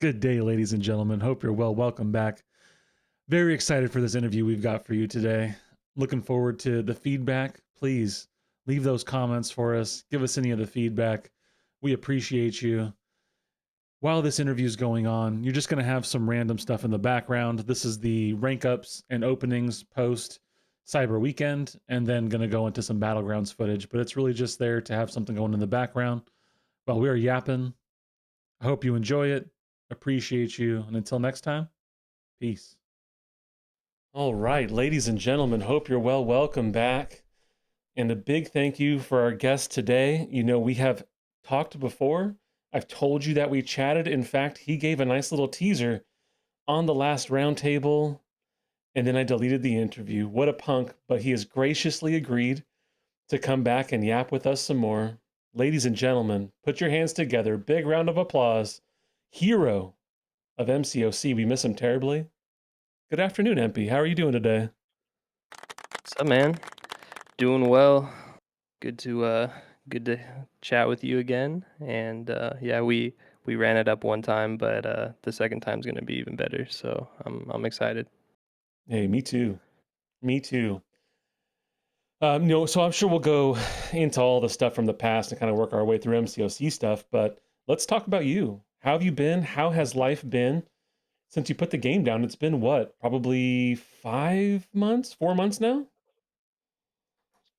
Good day, ladies and gentlemen. Hope you're well. Welcome back. Very excited for this interview we've got for you today. Looking forward to the feedback. Please leave those comments for us. Give us any of the feedback. We appreciate you. While this interview is going on, you're just going to have some random stuff in the background. This is the rank ups and openings post Cyber Weekend, and then going to go into some Battlegrounds footage. But it's really just there to have something going in the background while we are yapping. I hope you enjoy it. Appreciate you. And until next time, peace. All right, ladies and gentlemen, hope you're well. Welcome back. And a big thank you for our guest today. You know, we have talked before. I've told you that we chatted. In fact, he gave a nice little teaser on the last roundtable, and then I deleted the interview. What a punk, but he has graciously agreed to come back and yap with us some more. Ladies and gentlemen, put your hands together. Big round of applause. Hero of MCOC. We miss him terribly. Good afternoon, Empy. How are you doing today? What's up, man? Doing well. Good to chat with you again. And yeah, we ran it up one time, but the second time's gonna be even better. So I'm excited. Hey, me too. Me too. No, so I'm sure we'll go into all the stuff from the past and kind of work our way through MCOC stuff, but let's talk about you. How have you been? How has life been since you put the game down? It's been what? Probably 5 months, 4 months now?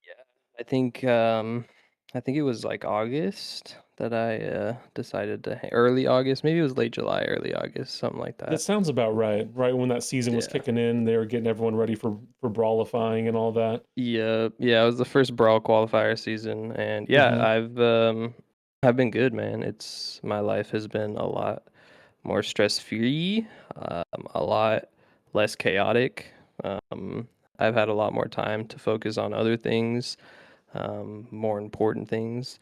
Yeah, I think it was like August that I decided to early August. Maybe it was late July, early August, something like That that. sounds about right. Right when that season was Yeah. kicking in, they were getting everyone ready for brawlifying and all that. Yeah, it was the first Brawl qualifier season, and yeah, Mm-hmm. I've been good, man. It's my life has been a lot more stress free, a lot less chaotic. Um, I've had a lot more time to focus on other things, more important things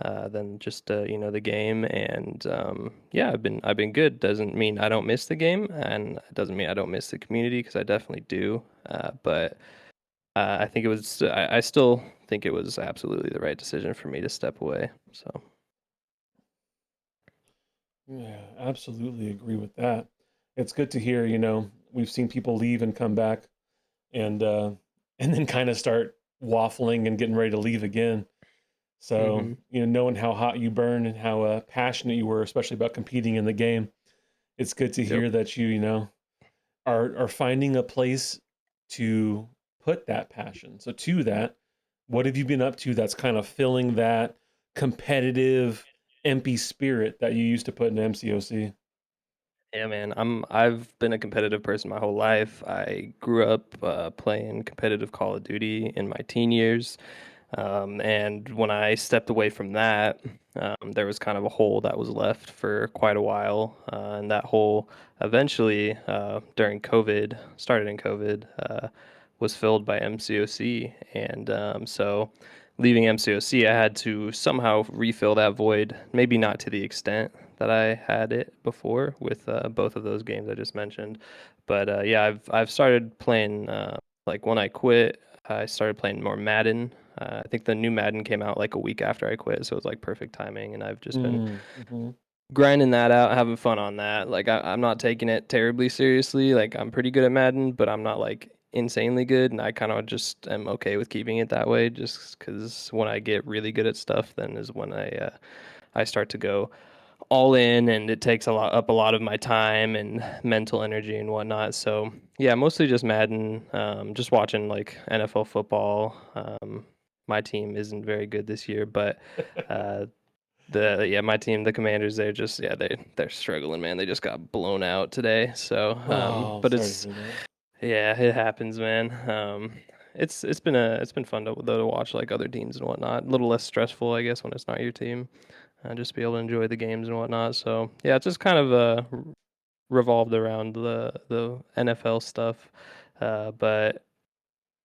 than just the game. And yeah, I've been good. Doesn't mean I don't miss the game, and it doesn't mean I don't miss the community because I definitely do. But I think it was. I still think it was absolutely the right decision for me to step away. So. Yeah, absolutely agree with that. It's good to hear, we've seen people leave and come back and and then kind of start waffling and getting ready to leave again. So, Hmm. knowing how hot you burn and how passionate you were, especially about competing in the game, it's good to Yep. hear that are finding a place to put that passion. So to that, what have you been up to that's kind of filling that competitive, empty spirit that you used to put in MCOC? Yeah, man. I've been a competitive person my whole life. I grew up playing competitive Call of Duty in my teen years, and when I stepped away from that, there was kind of a hole that was left for quite a while, and that hole eventually, during COVID, started in COVID, was filled by MCOC, and so leaving MCOC, I had to somehow refill that void. Maybe not to the extent that I had it before with both of those games I just mentioned, but yeah, I've started playing. Like when I quit, I started playing more Madden. I think the new Madden came out like a week after I quit, so it was like perfect timing, and I've just been Mm-hmm. grinding that out, having fun on that. Like I'm not taking it terribly seriously. Like I'm pretty good at Madden, but I'm not like insanely good, and I kind of just am okay with keeping it that way. Just because when I get really good at stuff, then is when I start to go all in, and it takes a lot of my time and mental energy and whatnot. So yeah, mostly just Madden, just watching like NFL football. My team isn't very good this year, but uh, my team, the Commanders, they're struggling, man. They just got blown out today. So Oh, but sorry to it's hear that. yeah, it happens, man. It's been fun to watch like other teams and whatnot. A little less stressful, I guess, when it's not your team. Just be able to enjoy the games and whatnot. So yeah, it's just kind of revolved around the NFL stuff. But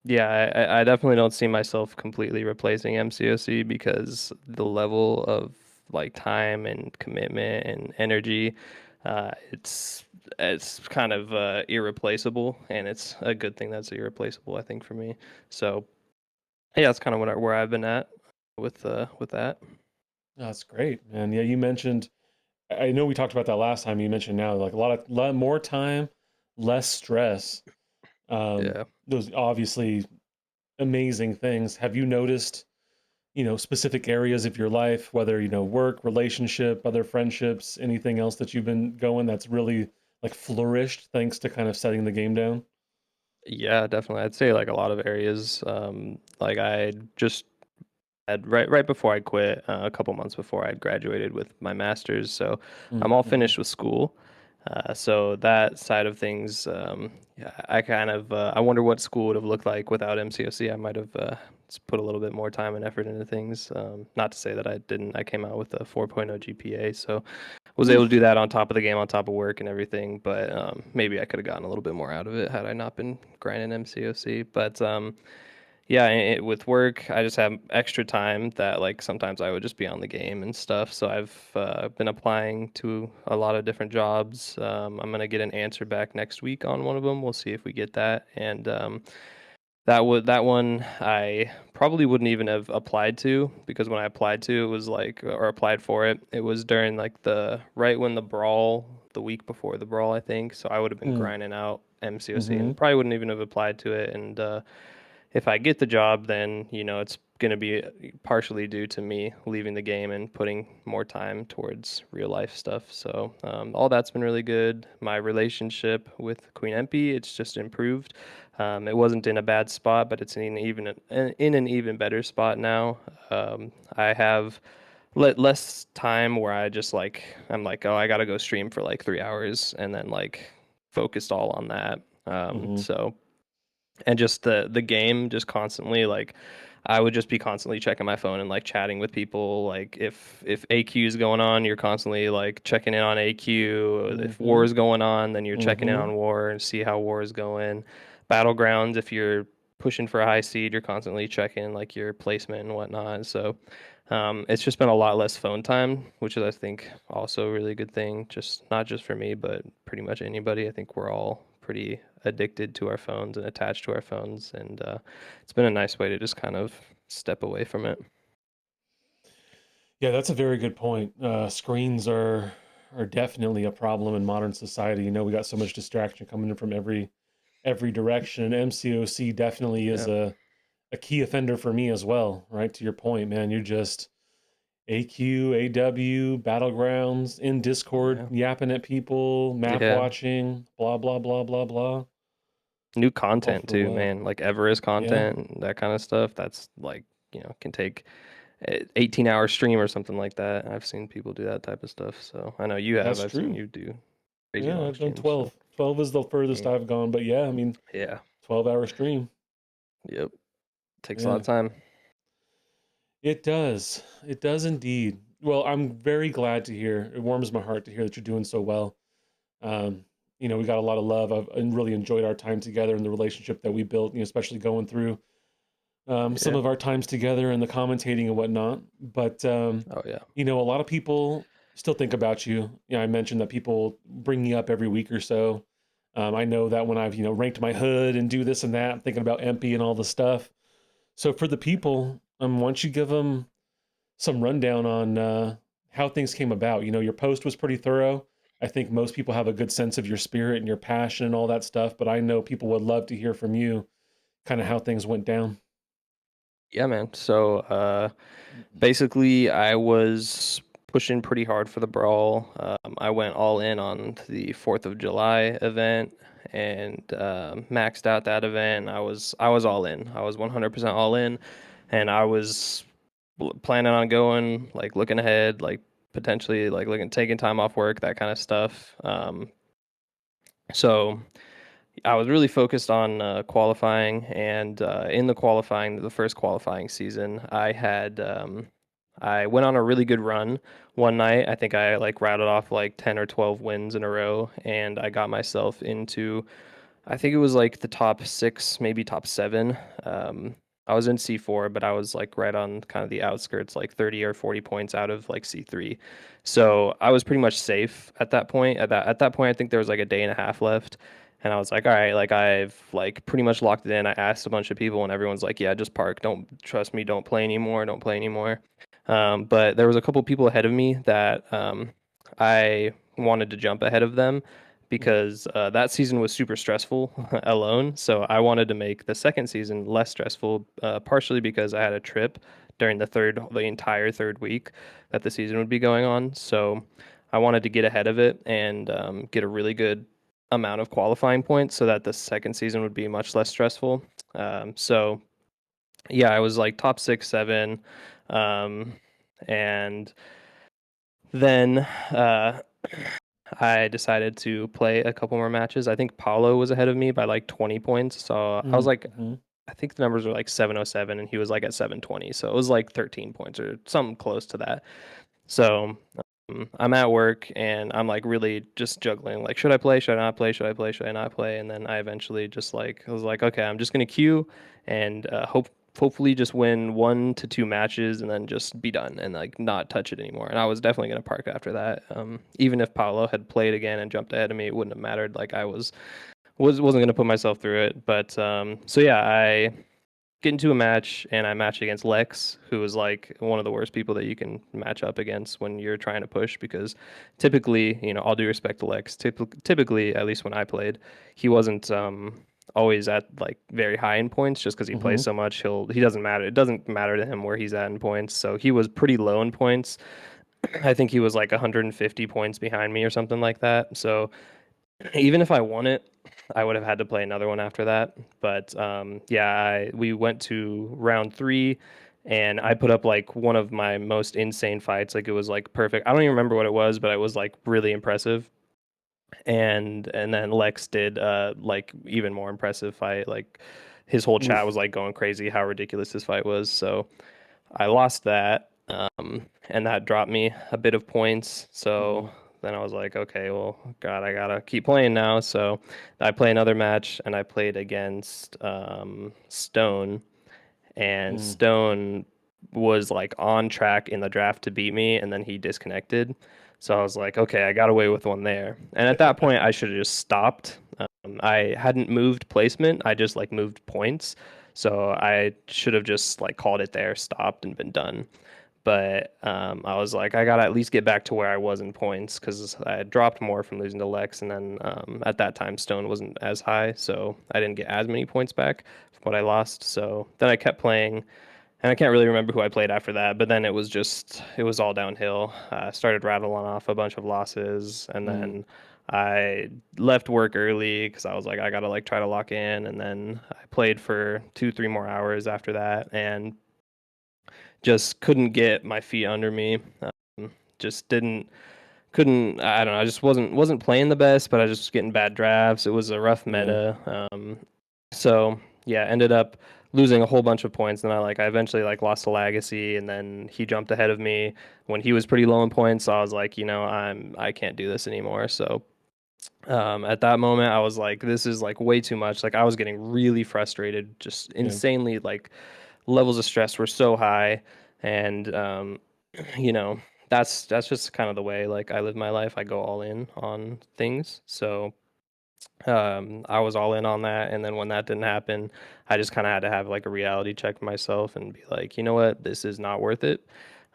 yeah, I definitely don't see myself completely replacing MCOC because the level of like time and commitment and energy, it's kind of irreplaceable, and it's a good thing that's irreplaceable, I think, for me. So yeah, that's kind of where I've been at with that. That's great, man. Yeah, you mentioned I know we talked about that last time. You mentioned now like lot more time, less stress. Yeah. Those obviously amazing things. Have you noticed, specific areas of your life, whether, work, relationship, other friendships, anything else that you've been going that's really like flourished thanks to kind of setting the game down? Yeah, definitely. I'd say like a lot of areas. Like I just had right before I quit, a couple months before I'd graduated with my master's, so I'm all Mm-hmm. finished with school. So that side of things, yeah, I kind of I wonder what school would have looked like without MCOC. I might have just put a little bit more time and effort into things. Not to say that I didn't. I came out with a 4.0 GPA, so was able to do that on top of the game, on top of work and everything. But maybe I could have gotten a little bit more out of it had I not been grinding MCOC. But yeah, with work, I just have extra time that like sometimes I would just be on the game and stuff. So I've been applying to a lot of different jobs. I'm gonna get an answer back next week on one of them. We'll see if we get that. And that one I probably wouldn't even have applied to, because when I applied to it was like, or applied for it, it was during like the right when the Brawl, the week before the Brawl, I think. So I would have been grinding out MCOC Mm-hmm. and probably wouldn't even have applied to it. And if I get the job, then it's going to be partially due to me leaving the game and putting more time towards real life stuff. So all that's been really good. My relationship with Queen Empy, it's just improved. It wasn't in a bad spot, but it's in an even better spot now. I have less time where I'm like, oh, I gotta go stream for like 3 hours and then like focused all on that. Mm-hmm. So and just the game just constantly like I would just be constantly checking my phone and like chatting with people. Like if AQ is going on, you're constantly like checking in on AQ. If war Mm-hmm. is going on, then you're checking in Mm-hmm. on war and see how war is going. Battlegrounds, if you're pushing for a high seed, you're constantly checking like your placement and whatnot. So it's just been a lot less phone time, which is I think also a really good thing. Just not just for me, but pretty much anybody. I think we're all pretty addicted to our phones and attached to our phones, and it's been a nice way to just kind of step away from it. Yeah, that's a very good point. Screens are definitely a problem in modern society. We got so much distraction coming in from every direction. And MCOC definitely is Yeah, a key offender for me as well, right? To your point, man, you're just AQ, AW, battlegrounds in Discord, yeah, yapping at people, map yeah. watching, blah blah blah blah blah. New All content for too, what? man. Like Everest Yeah, content, that kind of stuff. That's like can take 18-hour stream or something like that. I've seen people do that type of stuff. So I know you have. that's I've seen true. you do crazy Yeah, long I've done streams. So 12. 12 is the furthest yeah, I've gone, but yeah, I mean, yeah, 12-hour stream. yep. Takes a lot Yeah. of time. It does. It does indeed. Well, I'm very glad to hear. It warms my heart to hear that you're doing so well. Um, we got a lot of love. I've and really enjoyed our time together and the relationship that we built, especially going through some Yeah. of our times together and the commentating and whatnot. But, Oh yeah. a lot of people still think about you. I mentioned that people bring you up every week or so. I know that when I've, ranked my hood and do this and that, I'm thinking about Empy and all the stuff. So for the people, why don't you give them some rundown on how things came about? Your post was pretty thorough. I think most people have a good sense of your spirit and your passion and all that stuff, but I know people would love to hear from you kind of how things went down. Yeah, man. So basically, I was pushing pretty hard for the brawl. I went all in on the 4th of July event and maxed out that event. I was all in. I was 100% all in, and I was planning on going, like looking ahead, like potentially like looking taking time off work, that kind of stuff. So I was really focused on qualifying, and in the qualifying, the first qualifying season, I went on a really good run one night. I think I like rattled off like 10 or 12 wins in a row, and I got myself into, I think it was like the top six, maybe top seven. I was in C4, but I was like right on kind of the outskirts, like 30 or 40 points out of like C3. So I was pretty much safe at that point. At that point, I think there was like a day and a half left. And I was like, all right, like I've like pretty much locked it in. I asked a bunch of people, and everyone's like, yeah, just park. Don't trust me. Don't play anymore. Don't play anymore. But there was a couple people ahead of me that I wanted to jump ahead of them because that season was super stressful alone. So I wanted to make the second season less stressful, partially because I had a trip during the entire third week that the season would be going on. So I wanted to get ahead of it and get a really good amount of qualifying points so that the second season would be much less stressful. So yeah, I was like top six, seven, um, and then I decided to play a couple more matches. I think Paulo was ahead of me by like 20 points. So I was like, Mm-hmm. I think the numbers were like 707 and he was like at 720. So it was like 13 points or something close to that. So I'm at work and I'm like really just juggling. Like, should I play? Should I not play? Should I play? Should I not play? And then I eventually just like, I was like, okay, I'm just going to queue and hopefully just win 1 to 2 matches and then just be done and like not touch it anymore. And I was definitely going to park after that. Even if Paolo had played again and jumped ahead of me, it wouldn't have mattered. Like I wasn't going to put myself through it. But so yeah, I get into a match and I match against Lex, who is like one of the worst people that you can match up against when you're trying to push because typically, all due respect to Lex, typically, at least when I played, he wasn't always at like very high in points just because he Mm-hmm. plays so much. He doesn't matter. It doesn't matter to him where he's at in points. So he was pretty low in points. I think he was like 150 points behind me or something like that. So even if I won it, I would have had to play another one after that. But yeah, we went to round three, and I put up like one of my most insane fights. Like it was like perfect. I don't even remember what it was, but it was like really impressive. And then Lex did like even more impressive fight. Like his whole chat Oof. was like going crazy how ridiculous this fight was. So I lost that, and that dropped me a bit of points. So Mm-hmm. then I was like, okay, well, God, I gotta keep playing now. So I play another match, and I played against Stone, and Stone was like on track in the draft to beat me, and then he disconnected. So I was like, okay, I got away with one there. And at that point, I should have just stopped. I hadn't moved placement, I just like moved points. So I should have just like called it there, stopped, and been done. But I was like, I gotta at least get back to where I was in points because I had dropped more from losing to Lex, and then at that time Stone wasn't as high, so I didn't get as many points back from what I lost. So then I kept playing, and I can't really remember who I played after that. But then it was all downhill. I started rattling off a bunch of losses, and Mm-hmm. then I left work early because I was like, I gotta like try to lock in, and then I played for 2, 3 more hours after that, and just couldn't get my feet under me. Just didn't couldn't I don't know. I just wasn't playing the best, but I just was getting bad drafts. It was a rough Yeah. meta. So yeah, ended up losing a whole bunch of points. And I eventually like lost to Legacy, and then he jumped ahead of me when he was pretty low in points. So I was like, I can't do this anymore. So at that moment, I was like, this is like way too much. Like I was getting really frustrated, just Yeah. insanely like levels of stress were so high, and you know that's just kind of the way like I live my life. I go all in on things. So I was all in on that, and then when that didn't happen, I just kind of had to have like a reality check for myself and be like, you know what, this is not worth it.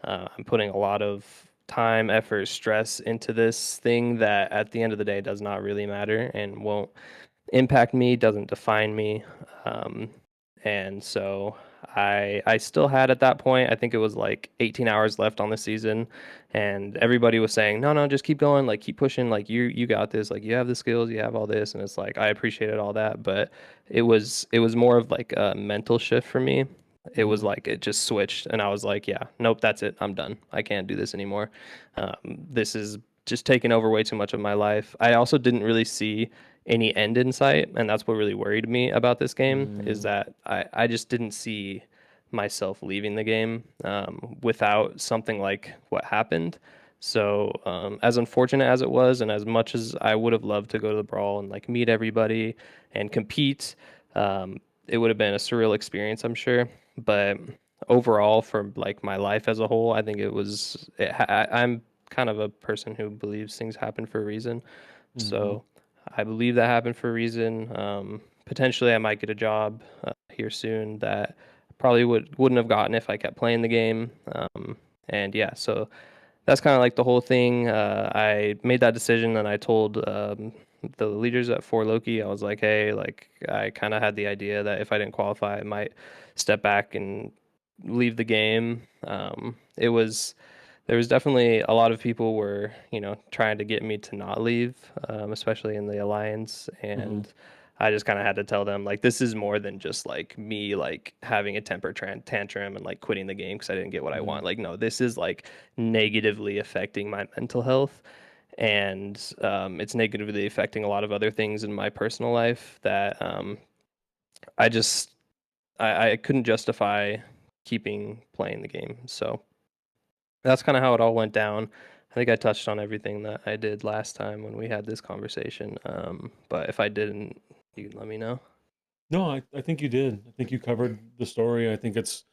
I'm putting a lot of time, effort, stress into this thing that at the end of the day does not really matter and won't impact me, doesn't define me. Um, and so I still had at that point, I think it was like 18 hours left on the season, and everybody was saying, no, no, just keep going, like keep pushing, like you got this, like you have the skills, you have all this, and it's like I appreciated all that, but it was more of like a mental shift for me. It was Mm-hmm. like it just switched, and I was like, yeah, nope, that's it, I'm done. I can't do this anymore. This is just taking over way too much of my life. I also didn't really see any end in sight, and that's what really worried me about this game is Mm-hmm. that I just didn't see myself leaving the game without something like what happened. So as unfortunate as it was, and as much as I would have loved to go to the brawl and like meet everybody and compete, it would have been a surreal experience, I'm sure. But overall, for like my life as a whole, I think I'm kind of a person who believes things happen for a reason. Mm-hmm. So I believe that happened for a reason. Potentially, I might get a job here soon that probably wouldn't have gotten if I kept playing the game. And yeah, so that's kind of like the whole thing. I made that decision and I told the leaders at For Loki, I was like, hey, like I kind of had the idea that if I didn't qualify, I might step back and leave the game. There was definitely a lot of people were, trying to get me to not leave, especially in the alliance, Hmm. and I just kind of had to tell them like this is more than just like me like having a tantrum and like quitting the game because I didn't get what I Hmm. want. Like no, this is like negatively affecting my mental health, and it's negatively affecting a lot of other things in my personal life that I just I couldn't justify keeping playing the game. So that's kind of how it all went down. I think I touched on everything that I did last time when we had this conversation. But if I didn't, you can let me know. No, I think you did. I think you covered the story. I think it's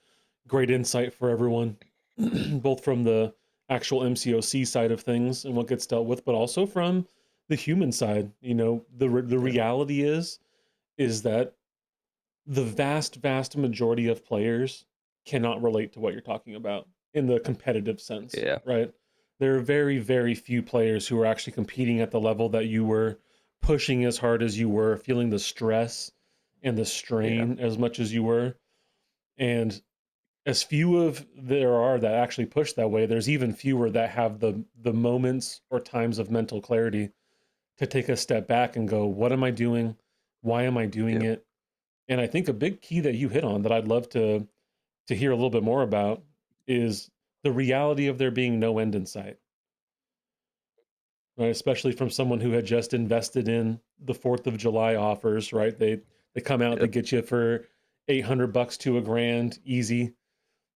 great insight for everyone, both from the actual MCOC side of things and what gets dealt with, but also from the human side. The Yeah. reality is that the vast majority of players cannot relate to what you're talking about in the competitive sense, Yeah. right? There are very few players who are actually competing at the level that you were, pushing as hard as you were, feeling the stress and the Yeah. strain as much as you were. And as few of there are that actually push that way, there's even fewer that have the moments or times of mental clarity to take a step back and go, what am I doing? Why am I doing Yep. it? And I think a big key that you hit on that I'd love to hear a little bit more about is the reality of there being no end in sight, right? Especially from someone who had just invested in the 4th of July offers, right? They come out, they Yep. get you for $800 to a grand, easy.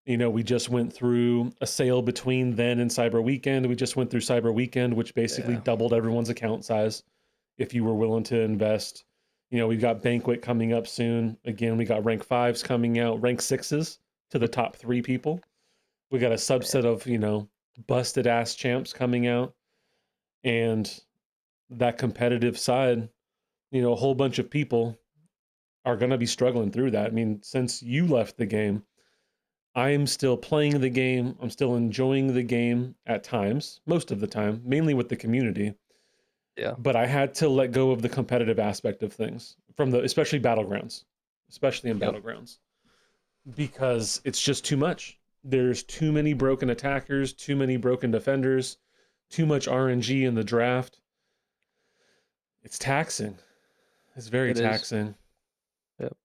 We just went through a sale between then and Cyber Weekend. We just went through Cyber Weekend, which basically Yeah. doubled everyone's account size if you were willing to invest. We've got Banquet coming up soon. Again, we got rank fives coming out, rank sixes to the top three people. We got a Man. subset of, busted ass champs coming out. And that competitive side, a whole bunch of people are going to be struggling through that. I mean, since you left the game, I'm still playing the game. I'm still enjoying the game at times, most of the time, mainly with the community. Yeah. But I had to let go of the competitive aspect of things from especially battlegrounds, especially in Yep. battlegrounds, because it's just too much. There's too many broken attackers, too many broken defenders, too much RNG in the draft. It's taxing. It's very It is. taxing. Yep.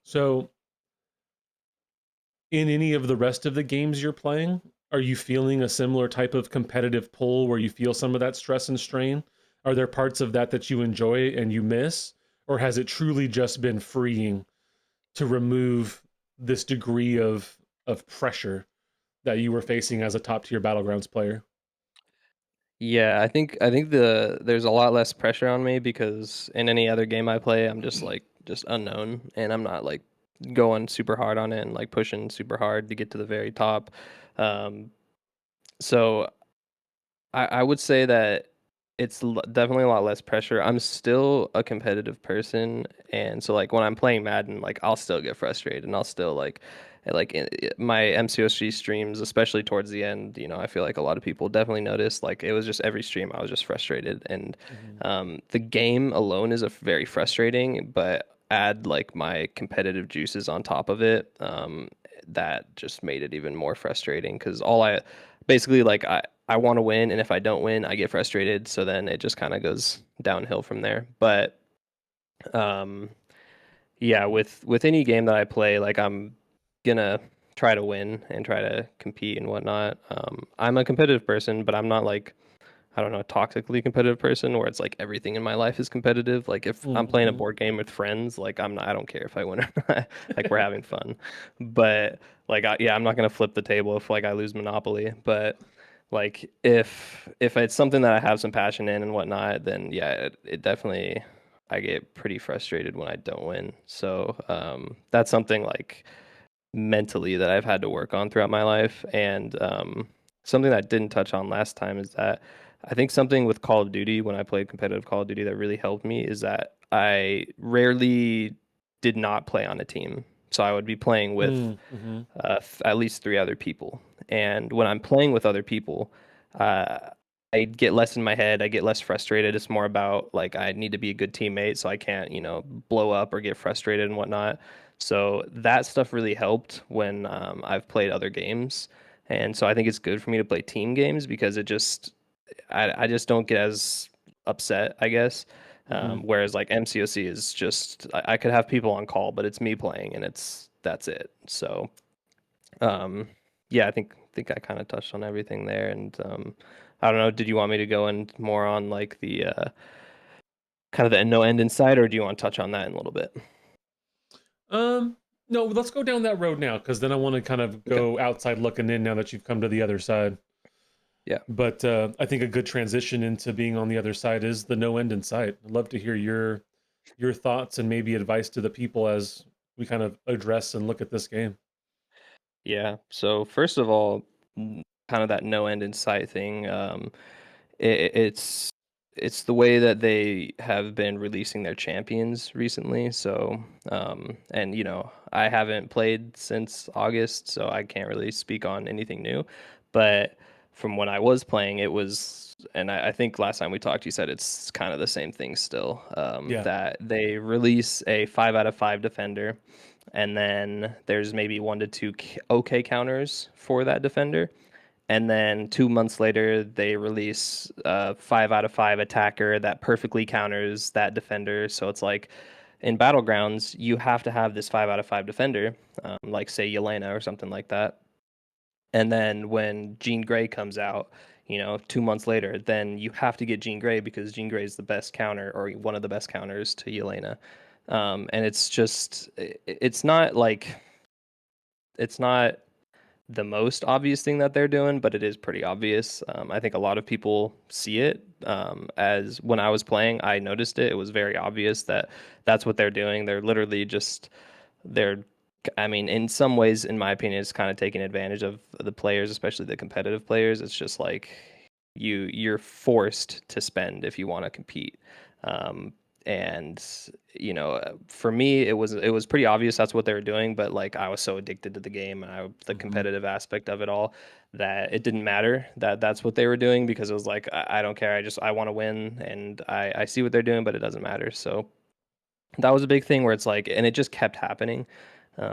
So, in any of the rest of the games you're playing, are you feeling a similar type of competitive pull where you feel some of that stress and strain? Are there parts of that that you enjoy and you miss? Or has it truly just been freeing to remove this degree of pressure that you were facing as a top tier battlegrounds player? Yeah, I think there's a lot less pressure on me because in any other game I play, I'm just like just unknown and I'm not like going super hard on it and like pushing super hard to get to the very top. Um, so I would say that definitely a lot less pressure. I'm still a competitive person, and so like when I'm playing Madden, like I'll still get frustrated, and I'll still like my MCOC streams, especially towards the end. I feel like a lot of people definitely noticed. Like it was just every stream I was just frustrated, and Mm-hmm. the game alone is a very frustrating, but add like my competitive juices on top of it. That just made it even more frustrating because all I basically like I want to win, and if I don't win, I get frustrated. So then it just kind of goes downhill from there. But um, yeah, with any game that I play, like I'm gonna try to win and try to compete and whatnot. I'm a competitive person, but I'm not like I don't know, toxically competitive person where it's like everything in my life is competitive. Like if I'm playing a Mm-hmm. board game with friends, like I don't care if I win or not. Like we're having fun. But like yeah, I'm not gonna flip the table if like I lose Monopoly. But like if it's something that I have some passion in and whatnot, then yeah, it definitely I get pretty frustrated when I don't win. So that's something like mentally that I've had to work on throughout my life. And something that I didn't touch on last time is that I think something with Call of Duty, when I played competitive Call of Duty, that really helped me is that I rarely did not play on a team. So I would be playing with Mm-hmm. at least three other people. And when I'm playing with other people, uh, I get less in my head. I get less frustrated. It's more about like I need to be a good teammate, so I can't, blow up or get frustrated and whatnot. So that stuff really helped when I've played other games, and so I think it's good for me to play team games because I just don't get as upset, I guess. Mm-hmm. Whereas like MCOC is just I could have people on call, but it's me playing, and that's it. So um, yeah, I think I kind of touched on everything there, and I don't know. Did you want me to go in more on like the kind of the no end in sight, or do you want to touch on that in a little bit? Um, no, let's go down that road now, because then I want to kind of Okay. go outside looking in now that you've come to the other side. Yeah. But I think a good transition into being on the other side is the no end in sight. I'd love to hear your thoughts and maybe advice to the people as we kind of address and look at this game. Yeah. So first of all, kind of that no end in sight thing. It's the way that they have been releasing their champions recently. So, and I haven't played since August, so I can't really speak on anything new. But from when I was playing, it was, and I think last time we talked, you said it's kind of the same thing still. Yeah. That they release a 5 out of 5 defender, and then there's maybe 1 to 2 OK counters for that defender, and then 2 months later they release a 5 out of 5 attacker that perfectly counters that defender. So it's like in battlegrounds you have to have this 5 out of 5 defender, like say Yelena or something like that. And then when Jean Grey comes out, 2 months later, then you have to get Jean Grey because Jean Grey is the best counter or one of the best counters to Yelena. And it's just it's not like it's not the most obvious thing that they're doing, but it is pretty obvious. I think a lot of people see it. As when I was playing, I noticed it. It was very obvious that that's what they're doing. They're literally just they're. I mean, in some ways, in my opinion, it's kind of taking advantage of the players, especially the competitive players. It's just like you're forced to spend if you want to compete. Um, and for me it was pretty obvious that's what they were doing, but like I was so addicted to the game and the Mm-hmm. competitive aspect of it all that it didn't matter that that's what they were doing, because it was like I don't care, I want to win, and I see what they're doing, but it doesn't matter. So that was a big thing where it's like, and it just kept happening.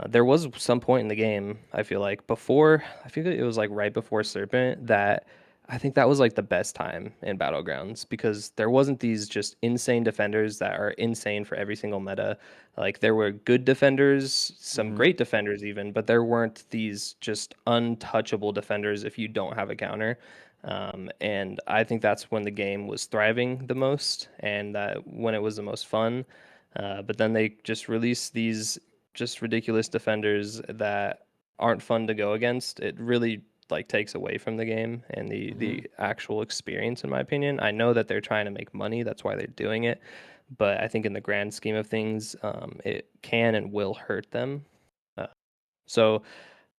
There was some point in the game, I feel like it was like right before Serpent, that I think that was like the best time in Battlegrounds, because there wasn't these just insane defenders that are insane for every single meta. Like there were good defenders, some Mm-hmm. great defenders even, but there weren't these just untouchable defenders if you don't have a counter. And I think that's when the game was thriving the most, and that when it was the most fun. But then they just release these just ridiculous defenders that aren't fun to go against. It really like takes away from the game and the Mm-hmm. the actual experience, in my opinion. I know that they're trying to make money, that's why they're doing it, but I think in the grand scheme of things, it can and will hurt them. So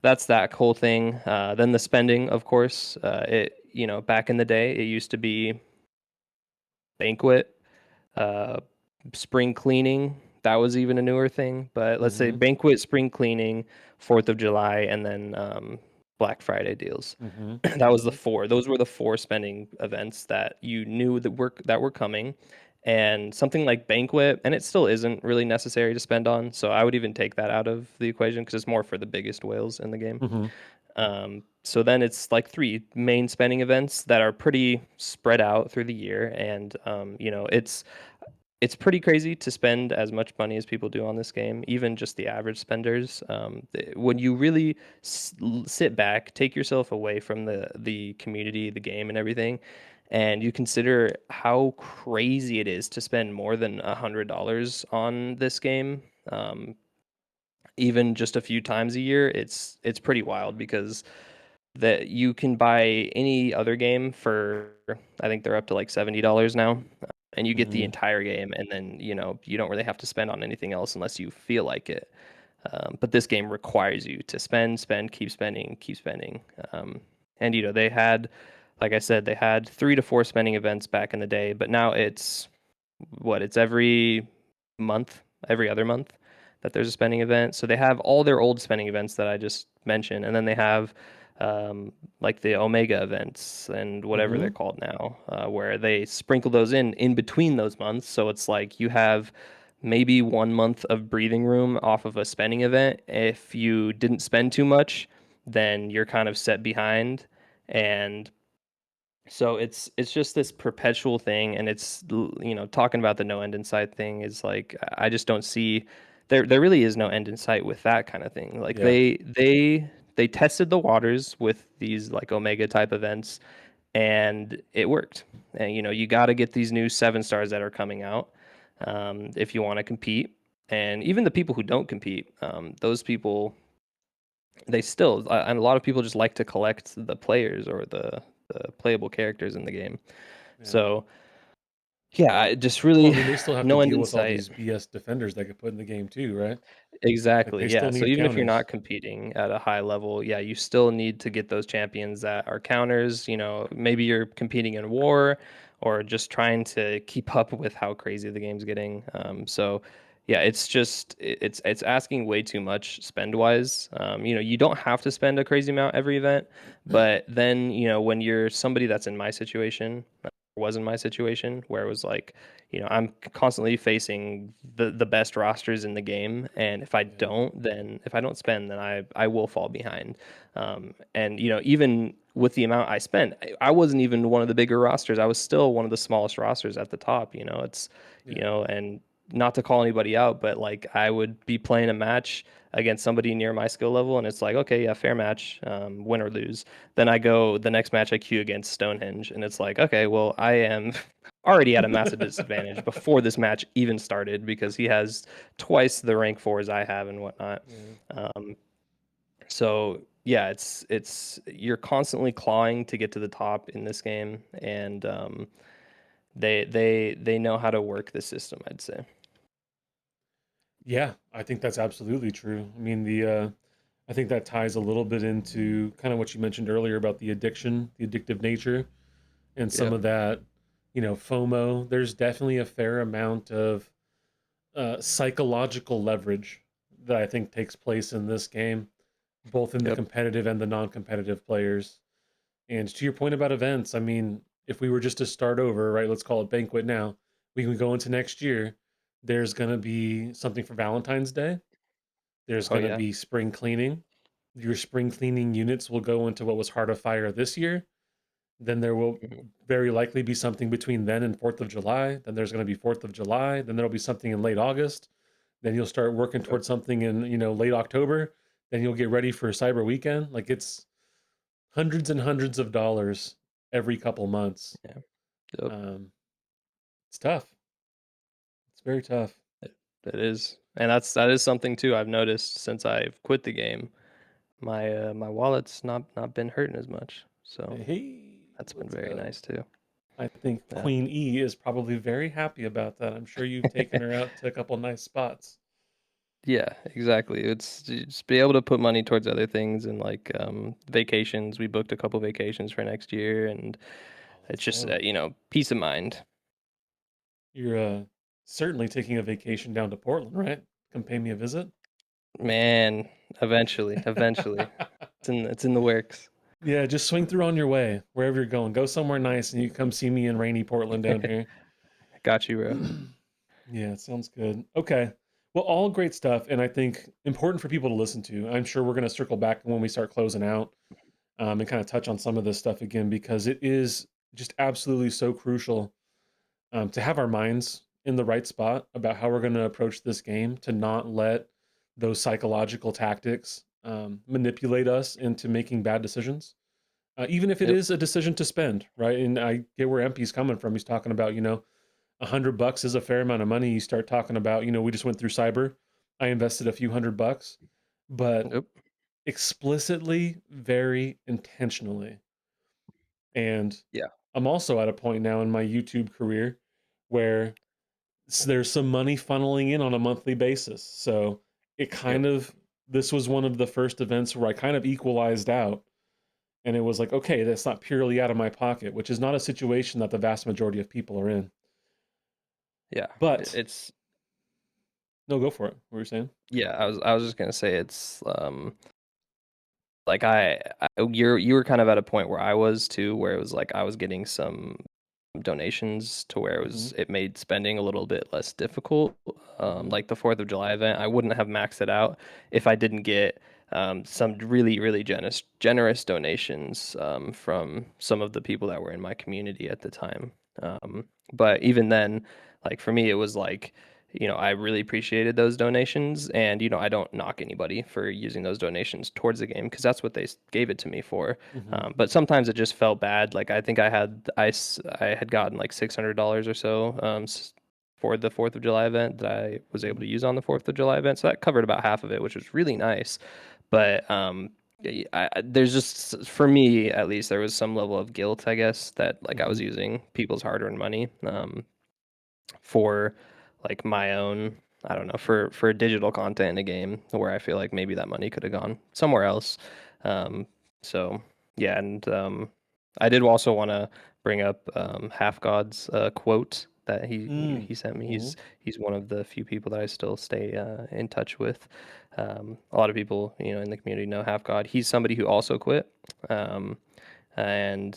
that's that whole thing. Then the spending, of course, it back in the day, it used to be banquet, uh, spring cleaning. That was even a newer thing. But let's say Mm-hmm. banquet, spring cleaning, 4th of July, and then Black Friday deals. Mm-hmm. That was the four. Those were the four spending events that you knew that were coming. And something like banquet, and it still isn't really necessary to spend on. So I would even take that out of the equation because it's more for the biggest whales in the game. Mm-hmm. So then it's like three main spending events that are pretty spread out through the year, and it's pretty crazy to spend as much money as people do on this game, even just the average spenders. When you really sit back, take yourself away from the community, the game, and everything, and you consider how crazy it is to spend more than $100 on this game. Even just a few times a year, it's pretty wild, because that you can buy any other game for, I think they're up to like $70 now, and you get the Mm-hmm. entire game, and then you don't really have to spend on anything else unless you feel like it. But this game requires you to spend, keep spending, keep spending. And they had, like I said, they had 3 to 4 spending events back in the day, but now it's every month, every other month that there's a spending event. So they have all their old spending events that I just mentioned, and then they have like the Omega events and whatever they're Mm-hmm. called now, where they sprinkle those in between those months. So it's like you have maybe 1 month of breathing room off of a spending event. If you didn't spend too much, then you're kind of set behind, and so it's just this perpetual thing, and talking about the no end in sight thing is like I just don't see there really is no end in sight with that kind of thing. Like Yeah. they tested the waters with these like Omega type events, and it worked. And you got to get these new 7 stars that are coming out, if you want to compete. And even the people who don't compete, those people, they still, and a lot of people just like to collect the players or the playable characters in the game. Yeah. So yeah, I just Well, I really mean, they still have to no end deal in with all sight. these BS defenders they could put in the game too, right? Like Exactly, they yeah. still So need even if you're counters. not competing at a high level, yeah, you still need to get those champions that are counters. Maybe you're competing in war or just trying to keep up with how crazy the game's getting. So yeah, it's just it's asking way too much spend wise. You don't have to spend a crazy amount every event, but then when you're somebody that's in my situation, was in my situation where it was like I'm constantly facing the best rosters in the game, and if I Yeah. don't, then if I don't spend, then I will fall behind. And even with the amount I spent, I wasn't even one of the bigger rosters. I was still one of the smallest rosters at the top. It's Yeah. and not to call anybody out, but like I would be playing a match against somebody near my skill level, and it's like, okay, yeah, fair match, win or lose. Then I go the next match I queue against Stonehenge, and it's like, okay, well, I am already at a massive disadvantage before this match even started because he has twice the rank fours I have and whatnot. Yeah. Um, so yeah, it's you're constantly clawing to get to the top in this game, and they know how to work the system, I'd say. Yeah, I think that's absolutely true. I mean, I think that ties a little bit into kind of what you mentioned earlier about the addiction, the addictive nature, and some Yeah. of that, FOMO. There's definitely a fair amount of psychological leverage that I think takes place in this game, both in the Yep. competitive and the non-competitive players. And to your point about events, I mean, if we were just to start over, right, let's call it banquet now, we can go into next year. There's going to be something for Valentine's Day. There's Oh going to yeah. be spring cleaning. Your spring cleaning units will go into what was Heart of Fire this year. Then there will Mhm. very likely be something between then and 4th of July. Then there's going to be 4th of July. Then there'll be something in late August. Then you'll start working Yep. towards something in, late October. Then you'll get ready for Cyber Weekend. Like it's hundreds and hundreds of dollars every couple months. Yeah. Yep. Um, it's tough. It's very tough. It is, and that is something too I've noticed since I've quit the game. My wallet's not been hurting as much, so Hey, that's been let's very go. nice too. I think Yeah. Queen E is probably very happy about that. I'm sure you've taken her out to a couple nice spots. Yeah, exactly. It's just be able to put money towards other things and like vacations. We booked a couple vacations for next year, and Oh, let's it's just go. peace of mind. You're certainly taking a vacation down to Portland, right? Come pay me a visit. Man, eventually, it's in the works. Yeah, just swing through on your way, wherever you're going. Go somewhere nice and you come see me in rainy Portland down here. Got you, bro. Yeah, it sounds good. Okay. Well, all great stuff. And I think important for people to listen to. I'm sure we're going to circle back when we start closing out and kind of touch on some of this stuff again because it is just absolutely so crucial to have our minds in the right spot about how we're going to approach this game, to not let those psychological tactics manipulate us into making bad decisions. Even if it Yep. is a decision to spend, right? And I get where Empy's coming from. He's talking about, $100 is a fair amount of money. You start talking about, we just went through cyber. I invested a few $100, but Yep. explicitly, very intentionally. And Yeah. I'm also at a point now in my YouTube career where there's some money funneling in on a monthly basis. So it Yep. kind of, this was one of the first events where I kind of equalized out. And it was like, okay, that's not purely out of my pocket, which is not a situation that the vast majority of people are in. Yeah. But It's No, go for it. What were you saying? Yeah, I was just gonna say it's like you were kind of at a point where I was too, where it was like I was getting some donations to where Hmm. it made spending a little bit less difficult. Hmm. Like the 4th of July event, I wouldn't have maxed it out if I didn't get some really generous donations from some of the people that were in my community at the time. But even then, like for me, it was like, I really appreciated those donations, and I don't knock anybody for using those donations towards the game because that's what they gave it to me for. Hmm. But sometimes it just felt bad. Like I think I had gotten like $600 or so for the 4th of July event that I was able Hmm. to use on the 4th of July event, so that covered about half of it, which was really nice. But there's just, for me at least, there was some level of guilt, I guess, that like I Hmm. was using people's hard-earned money for like my own, I don't know, for digital content in a game where I feel like maybe that money could have gone somewhere else. Um, so yeah, and I did also want to bring up Half God's quote that he sent me. Hmm. He's one of the few people that I still stay in touch with. A lot of people, in the community know Half God. He's somebody who also quit. Um, and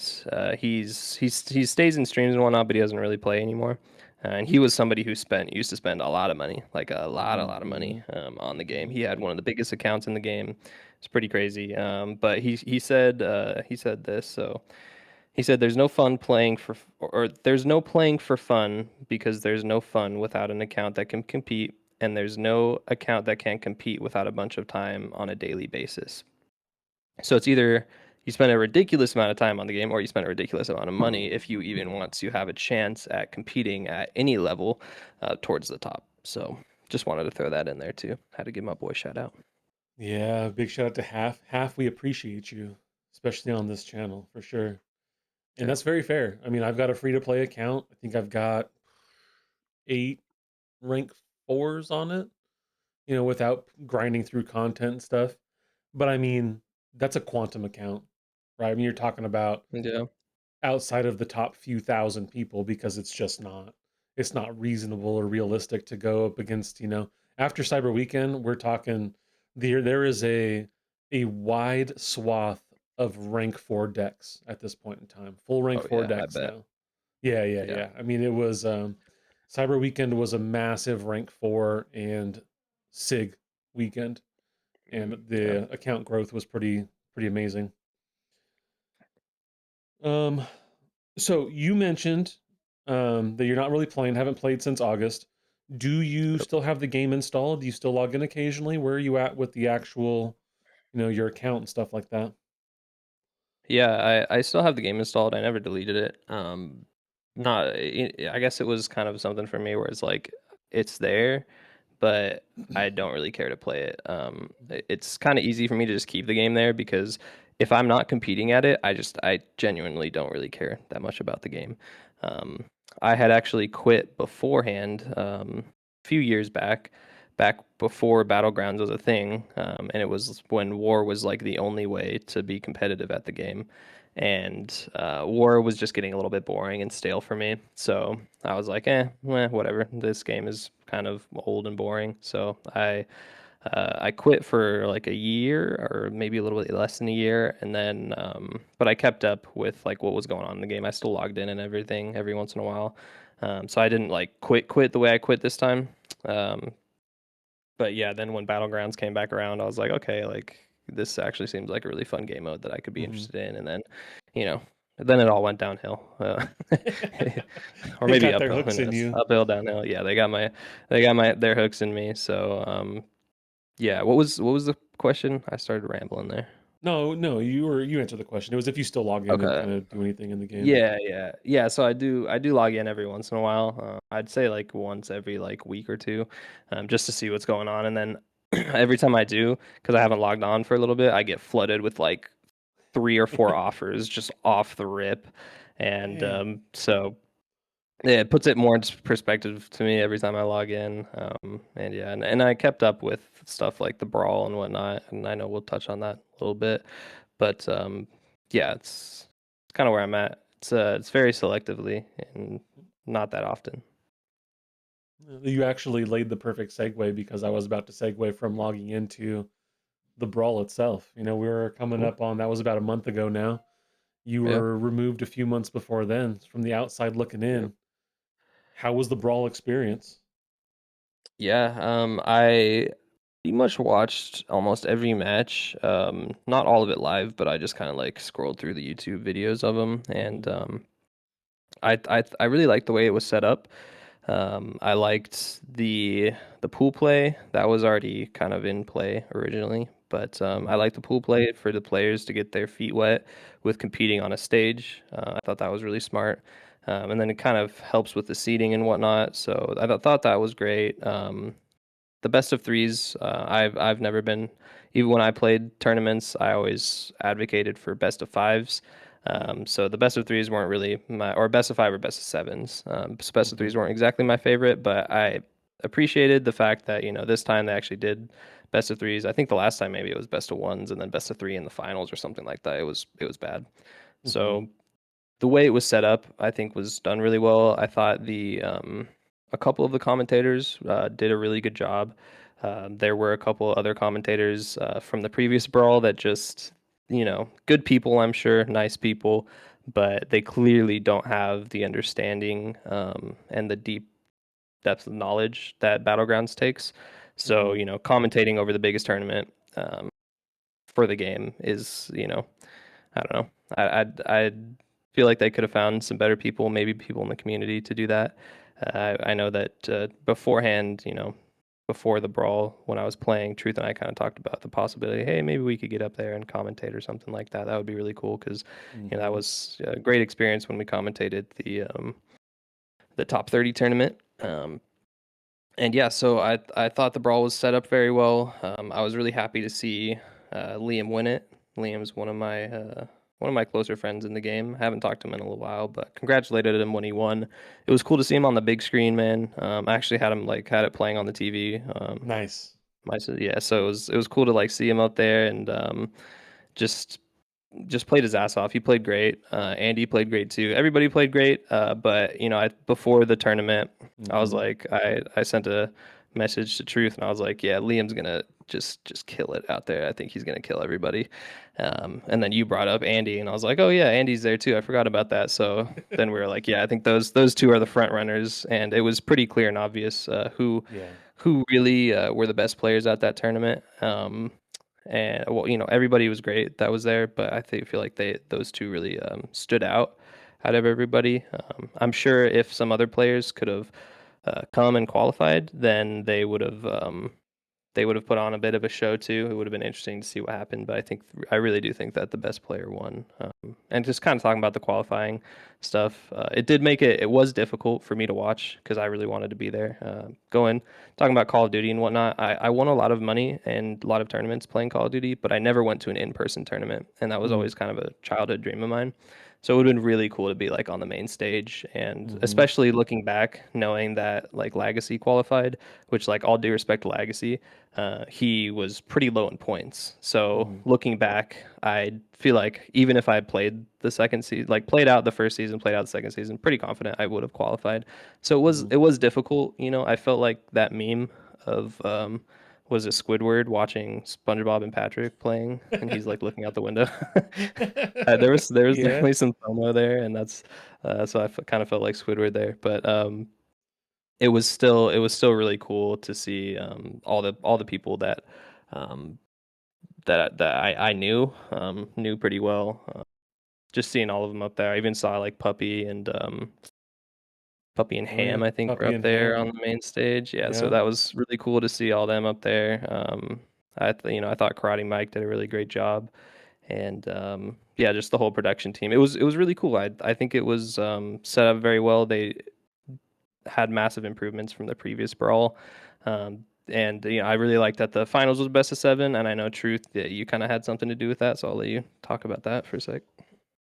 he stays in streams and whatnot, but he doesn't really play anymore. And he was somebody who used to spend a lot of money, like a lot of money Hmm. on the game. Hmm. He had one of the biggest accounts in the game. It's pretty crazy. But he said this. So he said, "There's no fun playing or there's no playing for fun because there's no fun without an account that can compete, and there's no account that can compete without a bunch of time on a daily basis." So it's either you spend a ridiculous amount of time on the game or you spend a ridiculous amount of money if you even want to have a chance at competing at any level towards the top. So just wanted to throw that in there too. Had to give my boy a shout out. Yeah, big shout out to Half. Half, we appreciate you, especially on this channel for sure. And Yeah. that's very fair. I mean, I've got a free to play account. I think I've got 8 rank 4s on it, without grinding through content and stuff. But I mean, that's a quantum account, right? I mean, you're talking about Yeah. outside of the top few thousand people because it's not reasonable or realistic to go up against, after Cyber Weekend, we're talking there is a wide swath of rank 4 decks at this point in time. Full rank Oh 4 yeah, I decks bet. now. Yeah, yeah, Yeah. yeah. I mean, it was Cyber Weekend was a massive rank 4 and SIG weekend, and Yeah. the account growth was pretty amazing. Um So you mentioned that you're not really playing, haven't played since August. Do you Yep. still have the game installed? Do you still log in occasionally? Where are you at with the actual, your account and stuff like that? Yeah, I still have the game installed. I never deleted it. Not I guess it was kind of something for me where it's like it's there, but I don't really care to play it. It's kind of easy for me to just keep the game there because if I'm not competing at it, I genuinely don't really care that much about the game. Um, I had actually quit beforehand, a few years back before Battlegrounds was a thing, and it was when War was like the only way to be competitive at the game. And War was just getting a little bit boring and stale for me. So I was like, whatever. This game is kind of old and boring. So I quit for like a year or maybe a little bit less than a year, and then but I kept up with like what was going on in the game. I still logged in and everything every once in a while. So I didn't like quit the way I quit this time. Um, but yeah, then when Battlegrounds came back around, I was like, okay, like this actually seems like a really fun game mode that I could be Hmm. interested in. And then, you know, then it all went downhill, or They maybe got their uphill. Who hooks in knows? you. Uphill, downhill. Yeah, they got their hooks in me. So, yeah. What was the question? I started rambling there. No, no, you answered the question. It was if you still log in and Okay. kind of do anything in the game. Yeah. So I do log in every once in a while. I'd say like once every like week or two, just to see what's going on. And then every time I do, because I haven't logged on for a little bit, I get flooded with like 3 or 4 offers just off the rip, and Dang. so yeah, it puts it more into perspective to me every time I log in. And yeah, and I kept up with stuff like the Brawl and whatnot, and I know we'll touch on that a little bit, but yeah, it's kind of where I'm at. It's very selectively and not that often. You actually laid the perfect segue because I was about to segue from logging into the Brawl itself. You know, we were coming Cool. up on that was about a month ago now. You Yeah. were removed a few months before then. From the outside looking Yep. in, how was the Brawl experience? Yeah. I pretty much watched almost every match. Not all of it live, but I just kind of like scrolled through the YouTube videos of them, and Mhm. I really liked the way it was set up. I liked the pool play that was already kind of in play originally, but I Mhm. liked the pool play for the players to get their feet wet with competing on a stage. I thought that was really smart, and then it kind of helps with the seating and whatnot. So thought that was great. The best of threes, I've never been. Even when I played tournaments, I always advocated for best of fives. Yeah. So the best of threes weren't really my, or best of five or best of sevens. So best of Mhm. threes weren't exactly my favorite, but I appreciated the fact that this time they actually did best of threes. I think the last time maybe it was best of ones and then best of three in the finals or something like that. It was bad. Mhm. So the way it was set up, I think, was done really well. I thought a couple of the commentators did a really good job. There were a couple other commentators from the previous brawl that just, good people, I'm sure, nice people, but they clearly don't have the understanding and the deep depth of knowledge that Battlegrounds takes. So, Mhm. commentating over the biggest tournament for the game is, I don't know. I feel like they could have found some better people, maybe people in the community to do that. I know that beforehand, before the brawl, when I was playing, Truth and I kind of talked about the possibility. Hey, maybe we could get up there and commentate or something like that. That would be really cool because that Mhm. was a great experience when we commentated the top 30 tournament. And yeah, so I thought the brawl was set up very well. I was really happy to see Liam win it. Liam's one of my closer friends in the game. I haven't talked to him in a little while, but congratulated him when he won. It was cool to see him on the big screen, man. I actually had it playing on the TV. Nice. Yeah, so it was cool to like see him out there and just just played his ass off. He played great. Andy played great too. Everybody played great. But before the tournament, I was Mhm. like, I sent a message to Truth, and I was like, yeah, Liam's gonna just kill it out there. I think he's gonna kill everybody. And then you brought up Andy, and I was like, oh yeah, Andy's there too. I forgot about that. So then we were like, yeah, I think those two are the front runners, and it was pretty clear and obvious Yeah. who really were the best players at that tournament. And well, everybody was great that was there, but feel like those two really stood out of everybody. I'm sure if some other players could have come and qualified, then they would have put on a bit of a show too. It would have been interesting to see what happened, but I really do think that the best player won. And just kind of talking about the qualifying stuff, it was difficult for me to watch because I really wanted to be there. Talking about Call of Duty and whatnot, I won a lot of money and a lot of tournaments playing Call of Duty, but I never went to an in-person tournament, and that was Mm. always kind of a childhood dream of mine. So it would have been really cool to be like on the main stage, and Mhm. especially looking back, knowing that like Legacy qualified, which like all due respect to Legacy, he was pretty low in points. So Mhm. looking back, I feel like even if I had played the second season, like played out the first season, played out the second season, pretty confident I would have qualified. So Mhm. it was difficult. I felt like that meme of was it Squidward watching SpongeBob and Patrick playing, and he's like looking out the window. There was Yeah. definitely some FOMO there, and so kind of felt like Squidward there, but it was still really cool to see all the people um, that I knew pretty well. Just seeing all of them up there. I even saw like Puppy and Oh yeah. Ham, I think, were Puppy up and there ham. on the main stage. Yeah, so Yeah. that was really cool to see all them up there. I thought Karate Mike did a really great job, and yeah, just the whole production team. It was really cool. I think it was set up very well. They had massive improvements from the previous brawl. And I really liked that the finals was best of seven, and I know Truth that you kind of had something to do with that, so I'll let you talk about that for a sec.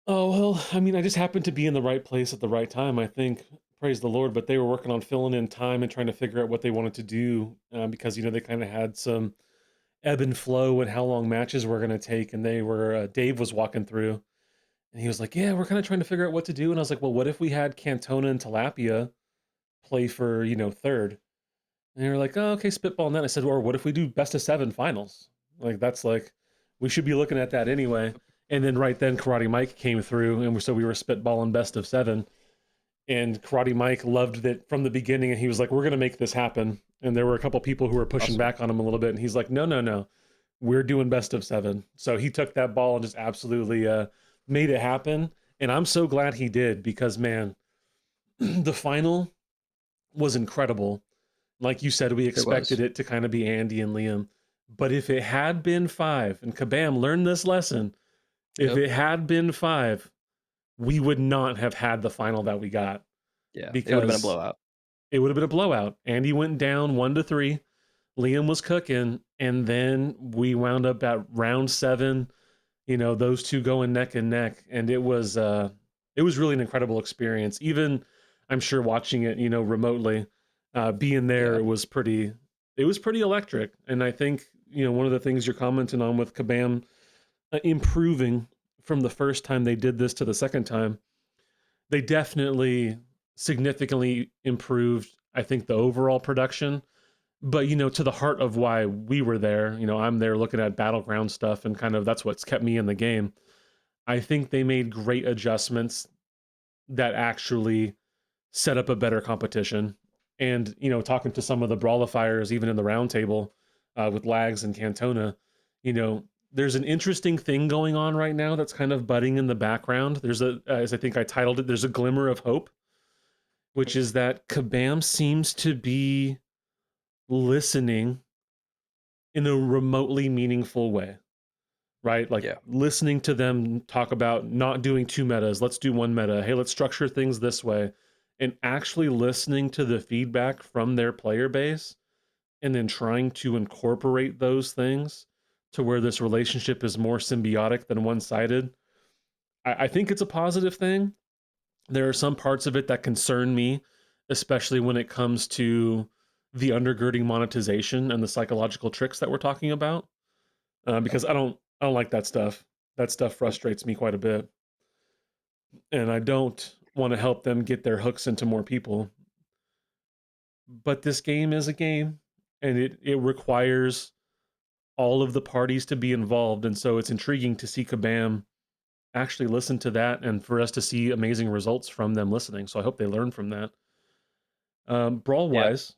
Oh, well, I mean, I just happened to be in the right place at the right time, I think. Praise the Lord. But they were working on filling in time and trying to figure out what they wanted to do because, they kind of had some ebb and flow and how long matches were going to take. And Dave was walking through and he was like, yeah, we're kind of trying to figure out what to do. And I was like, well, what if we had Cantona and Tilapia play for, third? And they were like, oh, okay, spitball. And then I said, or what if we do best of 7 finals? Like, that's like, we should be looking at that anyway. And then right then, Karate Mike came through, and so we were spitballing best of 7. And Karate Mike loved it from the beginning, and he was like, we're going to make this happen. And there were a couple people who were pushing Awesome. back on him a little bit. And he's like, no, no, no, we're doing best of 7. So he took that ball and just absolutely made it happen. And I'm so glad he did because, man, the final was incredible. Like you said, we It expected was. it to kind of be Andy and Liam. But if it had been 5, and Kabam learned this lesson, if Yep. it had been 5, we would not have had the final that we got Yeah. It would have been a because blowout. it would have been a blowout. Andy went down 1-3. Liam was cooking, and then we wound up at round 7. Those two going neck and neck, and it was really an incredible experience. Even I'm sure watching it, remotely, being there, Yeah. it was pretty electric. And I think one of the things you're commenting on with Kabam improving from the first time they did this to the second time, they definitely significantly improved, I think, the overall production. But to the heart of why we were there, I'm there looking at battleground stuff, and kind of that's what's kept me in the game. I think they made great adjustments that actually set up a better competition. And talking to some of the brawlifiers, even in the roundtable, with Lags and Cantona, you know, there's an interesting thing going on right now that's kind of budding in the background. There's as I think I titled it, there's a glimmer of hope, which is that Kabam seems to be listening in a remotely meaningful way, right? Like Yeah. listening to them talk about not doing 2 metas. Let's do 1 meta. Hey, let's structure things this way. And actually listening to the feedback from their player base, and then trying to incorporate those things to where this relationship is more symbiotic than one-sided. I think it's a positive thing. There are some parts of it that concern me, especially when it comes to the undergirding monetization and the psychological tricks that we're talking about, because I don't like that stuff. That stuff frustrates me quite a bit, and I don't want to help them get their hooks into more people. But this game is a game, and it requires all of the parties to be involved, and so it's intriguing to see Kabam actually listen to that, and for us to see amazing results from them listening. So I hope they learn from that. Brawl Yeah. wise,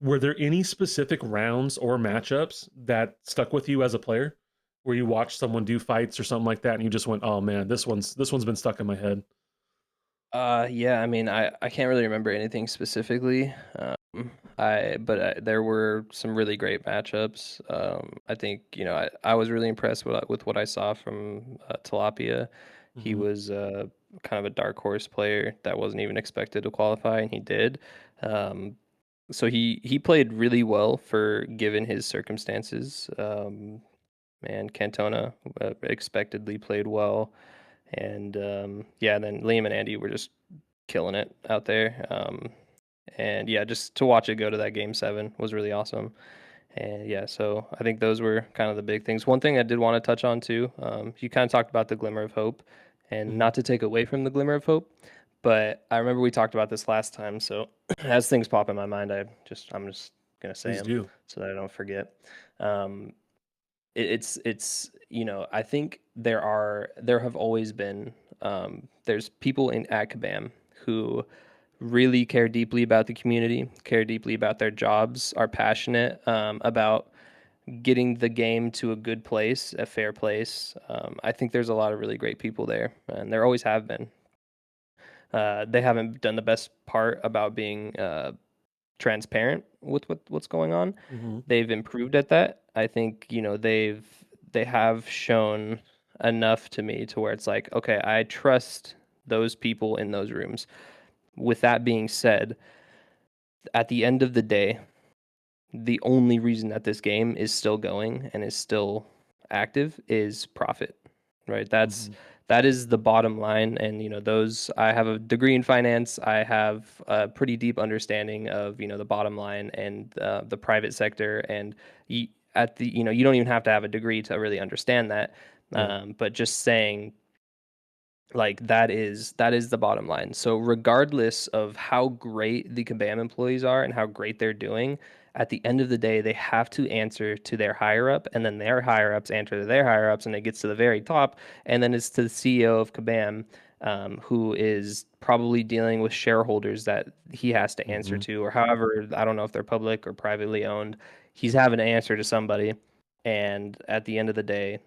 were there any specific rounds or matchups that stuck with you as a player, where you watched someone do fights or something like that, and you just went, "Oh man, this one's been stuck in my head." Yeah, I mean, I can't really remember anything specifically. There were some really great matchups. I think, I was really impressed with what I saw from Tilapia. He Hmm. was kind of a dark horse player that wasn't even expected to qualify, and he did. Um, so he played really well for given his circumstances. And Cantona expectedly played well. And yeah, then Liam and Andy were just killing it out there. And yeah, just to watch it go to that game 7 was really awesome. And yeah, so I think those were kind of the big things. One thing I did want to touch on too, you kind of talked about the glimmer of hope, and Hmm. not to take away from the glimmer of hope, but I remember we talked about this last time. So as things pop in my mind, I'm just gonna say Please them do. so that I don't forget. Um, it's I think there have always been there's people in at Kabam who really care deeply about the community, care deeply about their jobs, are passionate about getting the game to a good place, a fair place. I think there's a lot of really great people there, and there always have been. They haven't done the best part about being transparent with what's going on. Hmm. They've improved at that. I think, they have shown enough to me to where it's like, okay, I trust those people in those rooms. With that being said, at the end of the day, the only reason that this game is still going and is still active is profit, right? Hmm. That is the bottom line. And those, I have a degree in finance. I have a pretty deep understanding of the bottom line and the private sector. And you don't even have to have a degree to really understand that. Yeah. But just saying, like, that is the bottom line. So regardless of how great the Kabam employees are and how great they're doing, at the end of the day, they have to answer to their higher up, and then their higher ups answer to their higher ups, and it gets to the very top, and then it's to the CEO of Kabam, who is probably dealing with shareholders that he has to answer Hmm. to, or however, I don't know if they're public or privately owned. He's having to answer to somebody, and at the end of the day,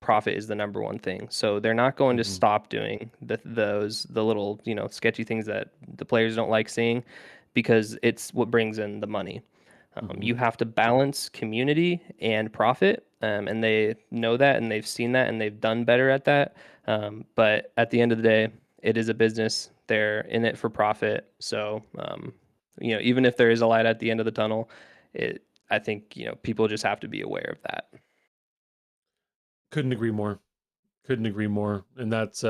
profit is the number one thing. So they're not going to Hmm. stop doing the little, sketchy things that the players don't like seeing, because it's what brings in the money. Hmm. You have to balance community and profit, and they know that, and they've seen that, and they've done better at that. But at the end of the day, it is a business. They're in it for profit. So, even if there is a light at the end of the tunnel, it I think people just have to be aware of that. Couldn't agree more. Couldn't agree more. And that's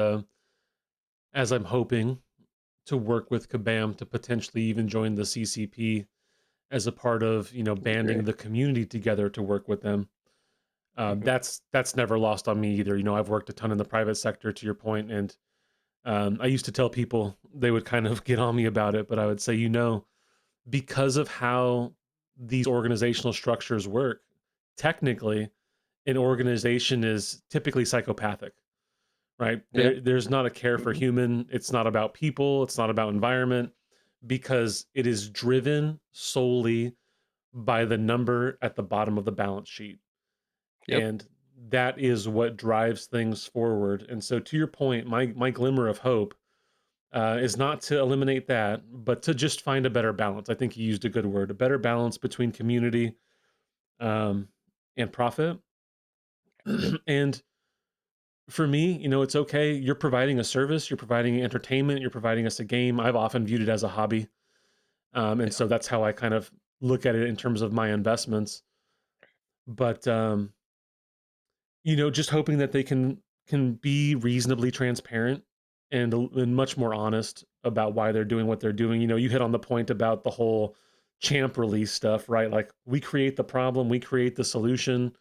as I'm hoping to work with Kabam to potentially even join the CCP as a part of I agree. banding the community together to work with them. Mhm. That's never lost on me either. I've worked a ton in the private sector, to your point, and I used to tell people, they would kind of get on me about it, but I would say, because of how these organizational structures work, technically, an organization is typically psychopathic, right? Yeah. There's not a care for human. It's not about people. It's not about environment, because it is driven solely by the number at the bottom of the balance sheet. Yep. And that is what drives things forward. And so, to your point, my glimmer of hope is not to eliminate that, but to just find a better balance. I think you used a good word, a better balance between community um, and profit. And for me, it's okay. You're providing a service, you're providing entertainment, you're providing us a game. I've often viewed it as a hobby. And Yeah. so that's how I kind of look at it in terms of my investments. But just hoping that they can be reasonably transparent and much more honest about why they're doing what they're doing. You hit on the point about the whole champ release stuff, right? Like, we create the problem, we create the solution.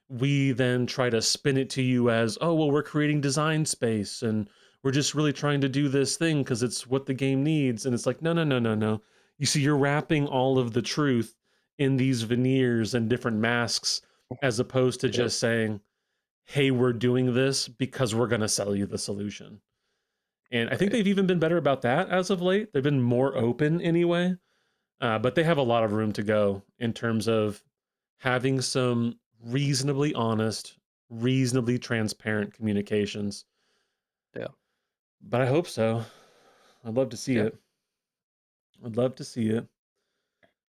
We then try to spin it to you as, oh, well, we're creating design space and we're just really trying to do this thing because it's what the game needs. And it's like, no, no, no, no, no. You see, you're wrapping all of the truth in these veneers and different masks, as opposed to Yep. just saying, hey, we're doing this because we're going to sell you the solution. And I think Right. they've even been better about that as of late. They've been more open anyway, but they have a lot of room to go in terms of having some reasonably honest, reasonably transparent communications. Yeah. But I hope so. I'd love to see Yeah. it. I'd love to see it.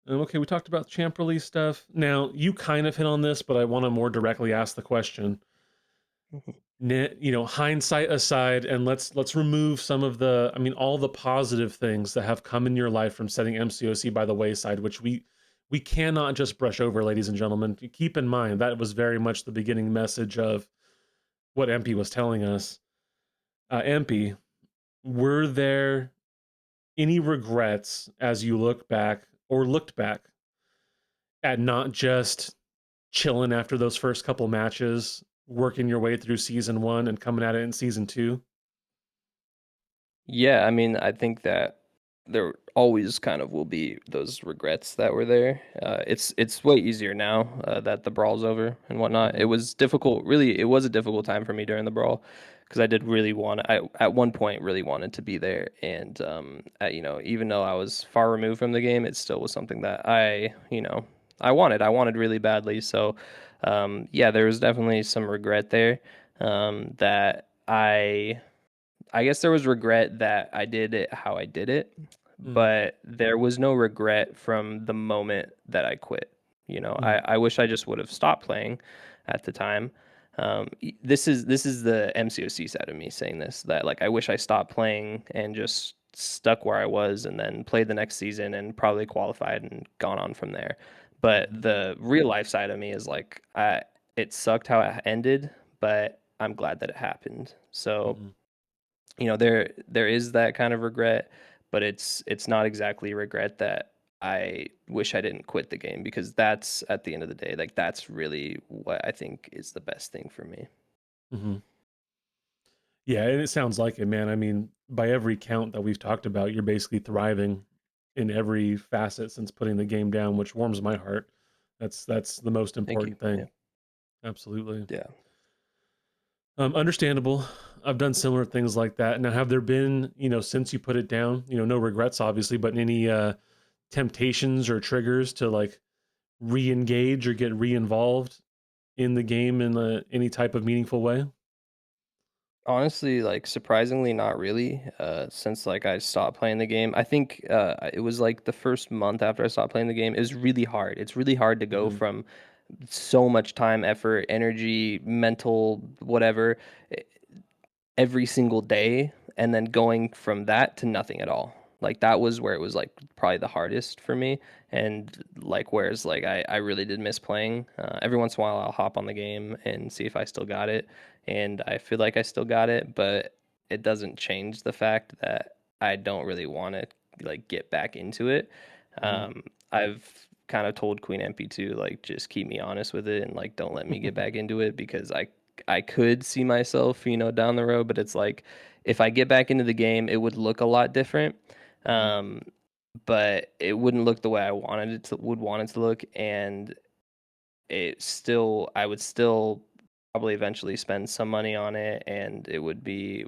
Okay, we talked about champ release stuff. Now, you kind of hit on this, but I want to more directly ask the question. Mhm. Hindsight aside, and let's remove some of the, I mean, all the positive things that have come in your life from setting MCOC by the wayside, which we cannot just brush over, ladies and gentlemen. Keep in mind that was very much the beginning message of what Empy was telling us. Empy, were there any regrets as you look back or looked back at not just chilling after those first couple matches, working your way through season one and coming at it in season two? Yeah, I mean, I think that there always kind of will be those regrets that were there. It's way easier now that the brawl's over and whatnot. It Mm-hmm. was difficult, really. It was a difficult time for me during the brawl, because I did really want. I at one point really wanted to be there, and even though I was far removed from the game, it still was something that I wanted. I wanted really badly. So, yeah, there was definitely some regret there, that I guess there was regret that I did it how I did it, Mm-hmm. but there was no regret from the moment that I quit. I wish I just would have stopped playing at the time. This is the MCOC side of me saying this, that like I wish I stopped playing and just stuck where I was, and then played the next season and probably qualified and gone on from there. But Mm-hmm. the real life side of me is like, it sucked how it ended, but I'm glad that it happened. So, Mm-hmm. there is that kind of regret, but it's not exactly regret that I wish I didn't quit the game, because that's, at the end of the day, like, that's really what I think is the best thing for me. Mm-hmm. Yeah, and it sounds like it, man. I mean, by every count that we've talked about, you're basically thriving in every facet since putting the game down, which warms my heart. That's the most Thank you. important Yeah. thing. Absolutely. Yeah. Understandable. I've done similar things like that. Now, have there been, since you put it down, no regrets, obviously, but any temptations or triggers to like re-engage or get re-involved in the game in any type of meaningful way? Honestly, like, surprisingly not really, since, like, I stopped playing the game. I think, it was, like, the first month after I stopped playing the game, it was really hard. It's really hard to go Hmm. from so much time, effort, energy, mental, whatever, e every single day, and then going from that to nothing at all. Like, that was where it was, like, probably the hardest for me, and, like, whereas, like, I really did miss playing. Every once in a while, I'll hop on the game and see if I still got it, and I feel like I still got it, but it doesn't change the fact that I don't really wanna, like, get back into it. Hmm. I've kinda told Queen Empy to, like, just keep me honest with it and, like, don't let me get back into it because I could see myself, down the road, but it's like if I get back into the game, it would look a lot different. Hmm. Um, but it wouldn't look the way I wanted it to would want it to look, and I would still probably eventually spend some money on it, and it would be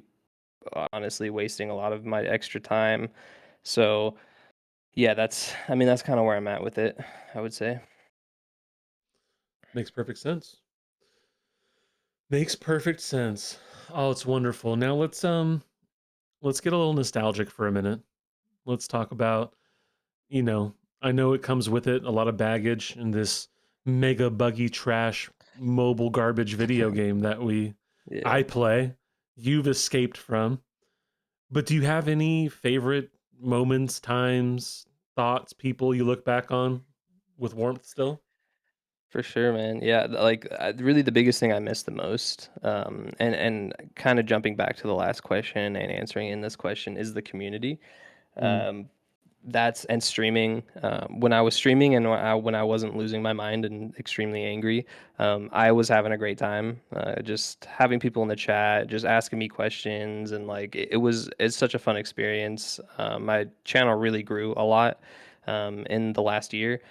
honestly wasting a lot of my extra time. So yeah, I mean that's kind of where I'm at with it, I would say. Makes perfect sense. Makes perfect sense. Oh, it's wonderful. Now let's get a little nostalgic for a minute. Let's talk about, you know, I know it comes with it a lot of baggage in this mega buggy trash mobile garbage video game that I Yeah. play, you've escaped from. But do you have any favorite moments, times, thoughts, people you look back on with warmth still? For sure, man. Yeah, like really the biggest thing I miss the most, and kind of jumping back to the last question and answering in this question is the community. Mm. Um, that's and streaming. When I was streaming and when I wasn't losing my mind and extremely angry, I was having a great time. Just having people in the chat, just asking me questions, and like it's such a fun experience. My channel really grew a lot in the last year,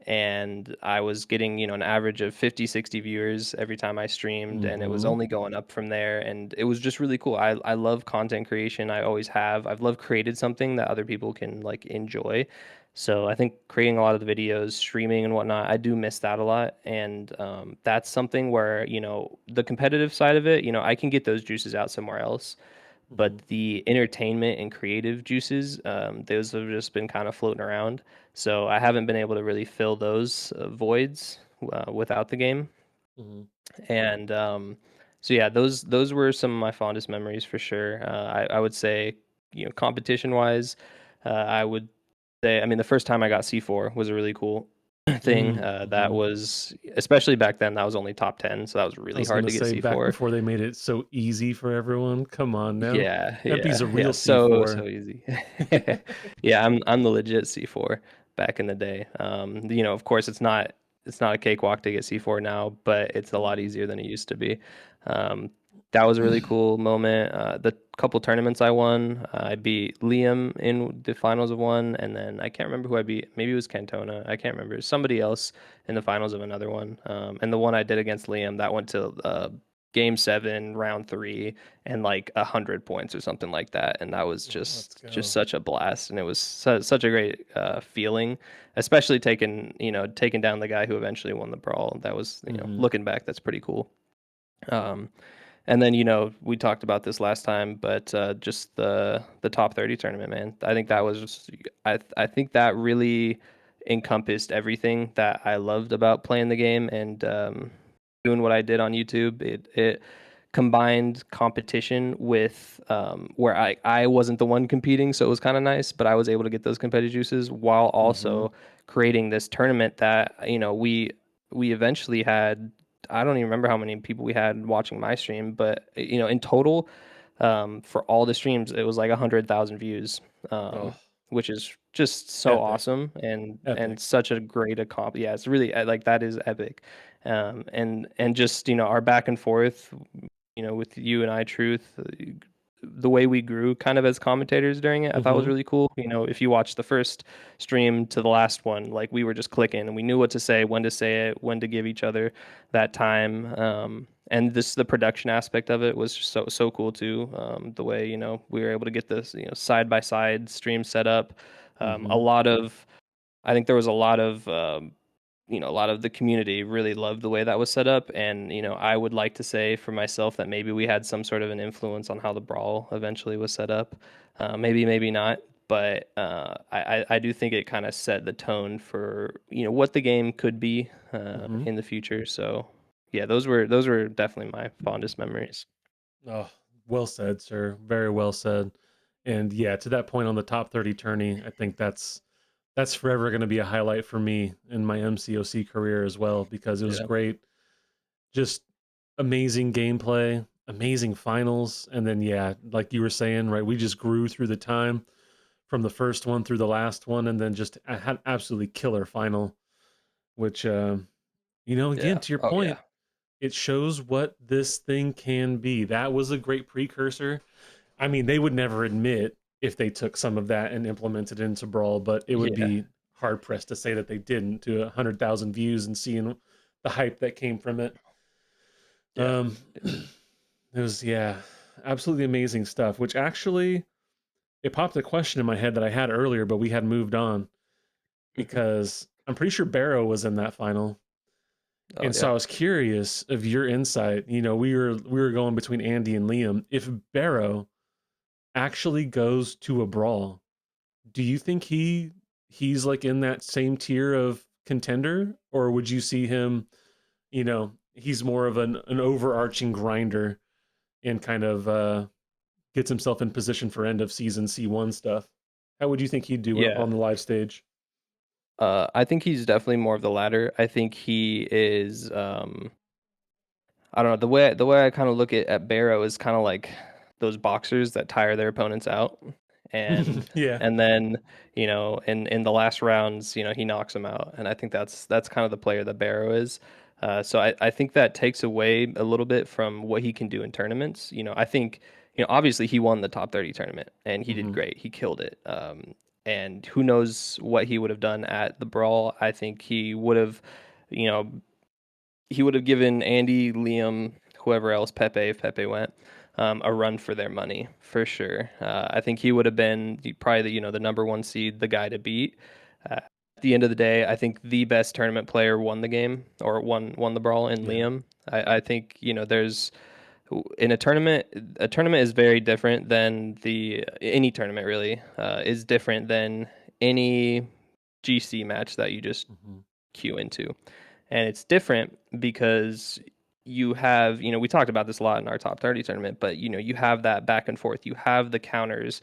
and I was getting, an average of 50, 60 viewers every time I streamed, and it was Mhm. only going up from there, and it was just really cool. I love content creation. I always have. I've loved created something that other people can like enjoy. So I think creating a lot of the videos, streaming and whatnot, I do miss that a lot, and that's something where the competitive side of it, I can get those juices out somewhere else, but Mhm. the entertainment and creative juices, those have just been kind of floating around. So I haven't been able to really fill those voids without the game. Mhm. And so yeah, those were some of my fondest memories for sure. I would say, competition wise, I would say, I mean, the first time I got C4 was a really cool thing. Mm. That Mhm. was, especially back then, that was only top 10, so that was I really was hard gonna to get say back C4. before they made it so easy for everyone. Come on now. Yeah, Empy's a yeah, yeah. real So C4. so easy. Yeah, I'm the legit C4 back in the day. Of course, it's not a cakewalk to get C4 now, but it's a lot Mhm. easier than it used to be. Um, that was a really cool moment. The couple tournaments I won, I beat Liam in the finals of one, and then I can't remember who I beat. Maybe it was Cantona. I can't remember. Somebody else in the finals of another one. And the one I did against Liam, that went to game seven, round three, and like 100 points or something like that, and that was Let's just go. such a blast, and it was such a great feeling, especially taking down the guy who eventually won the brawl. That was, Mhm. looking back, that's pretty cool. um and then, we talked about this last time, but just the top 30 tournament, man, I think that Oh. was I think that really encompassed everything that I loved about playing the game and doing what I did on YouTube. It combined competition with where I wasn't the one competing, so it was kind of nice, but I was able to get those competitive juices while Mhm. also creating this tournament that we eventually had. I don't even remember how many people we had watching my stream, but in total, for all the streams, it was like 100,000 views, Oh, which is just so epic. awesome and Epic. such a great accomplishment. Yeah, it's really like that is epic, and just our back and forth, with you and I, Truth, the way we grew kind of as commentators during it, I thought was Mm-hmm. really cool. You know, if you watch the first stream to the last one, like we were just clicking and we knew what to say, when to give each other that time. And this the production aspect of it was just so cool too. The way, you know, we were able to get this, you know, side by side stream set up. A Mm-hmm. lot of I think there was a lot of you know, a lot of the community really loved the way that was set up. And, you know, I would like to say for myself that maybe we had some sort of an influence on how the Brawl eventually was set up. Maybe not. But I do think it kind of set the tone for, you know, what the game could be Mm-hmm. in the future. So, yeah, those were definitely my fondest memories. Oh, well said, sir. Very well said. And yeah, to that point on the top 30 tourney, I think that's forever going to be a highlight for me in my MCOC career as well because it was Yeah. great. Just amazing gameplay, amazing finals, and then yeah, like you were saying, right, we just grew through the time from the first one through the last one, and then just had absolutely killer final, which again Yeah. to your Oh yeah. point, it shows what this thing can be. That was a great precursor. I mean, they would never admit if they took some of that and implemented it into Brawl, but it would Yeah. be hard pressed to say that they didn't to 100,000 views and seeing the hype that came from it. Yeah. Um, it was, yeah, absolutely amazing stuff, which actually it popped a question in my head that I had earlier, but we had moved on Mhm. because I'm pretty sure Barrow was in that final. Oh And so yeah. I was curious of your insight. You know, we were going between Andy and Liam. If Barrow actually goes to a brawl, do you think he's like in that same tier of contender, or would you see him, he's more of an overarching grinder and kind of gets himself in position for end of season C1 stuff? How would you think he'd do Yeah. on the live stage? I think he's definitely more of the latter. I think he is I don't know, the way I kind of look at Barrow is kind of like those boxers that tire their opponents out, and Yeah. and then, you know, in the last rounds, you know, he knocks them out, and I think that's kind of the player that Barrow is. So I think that takes away a little bit from what he can do in tournaments. You know, I think, you know, obviously he won the top 30 tournament and he did Hmm. great. He killed it. And who knows what he would have done at the Brawl. I think he would have, you know, he would have given Andy, Liam, whoever else, Pepe, if Pepe went, a run for their money for sure. I think he would have been probably the, you know, the number one seed, the guy to beat. At the end of the day, I think the best tournament player won the game or won the brawl in Yeah. Liam. I think, you know, there's in a tournament is very different than the any tournament really is different than any GC match that you just Hmm. queue into. And it's different because you have, you know, we talked about this a lot in our top 30 tournament, but you know, you have that back and forth, you have the counters,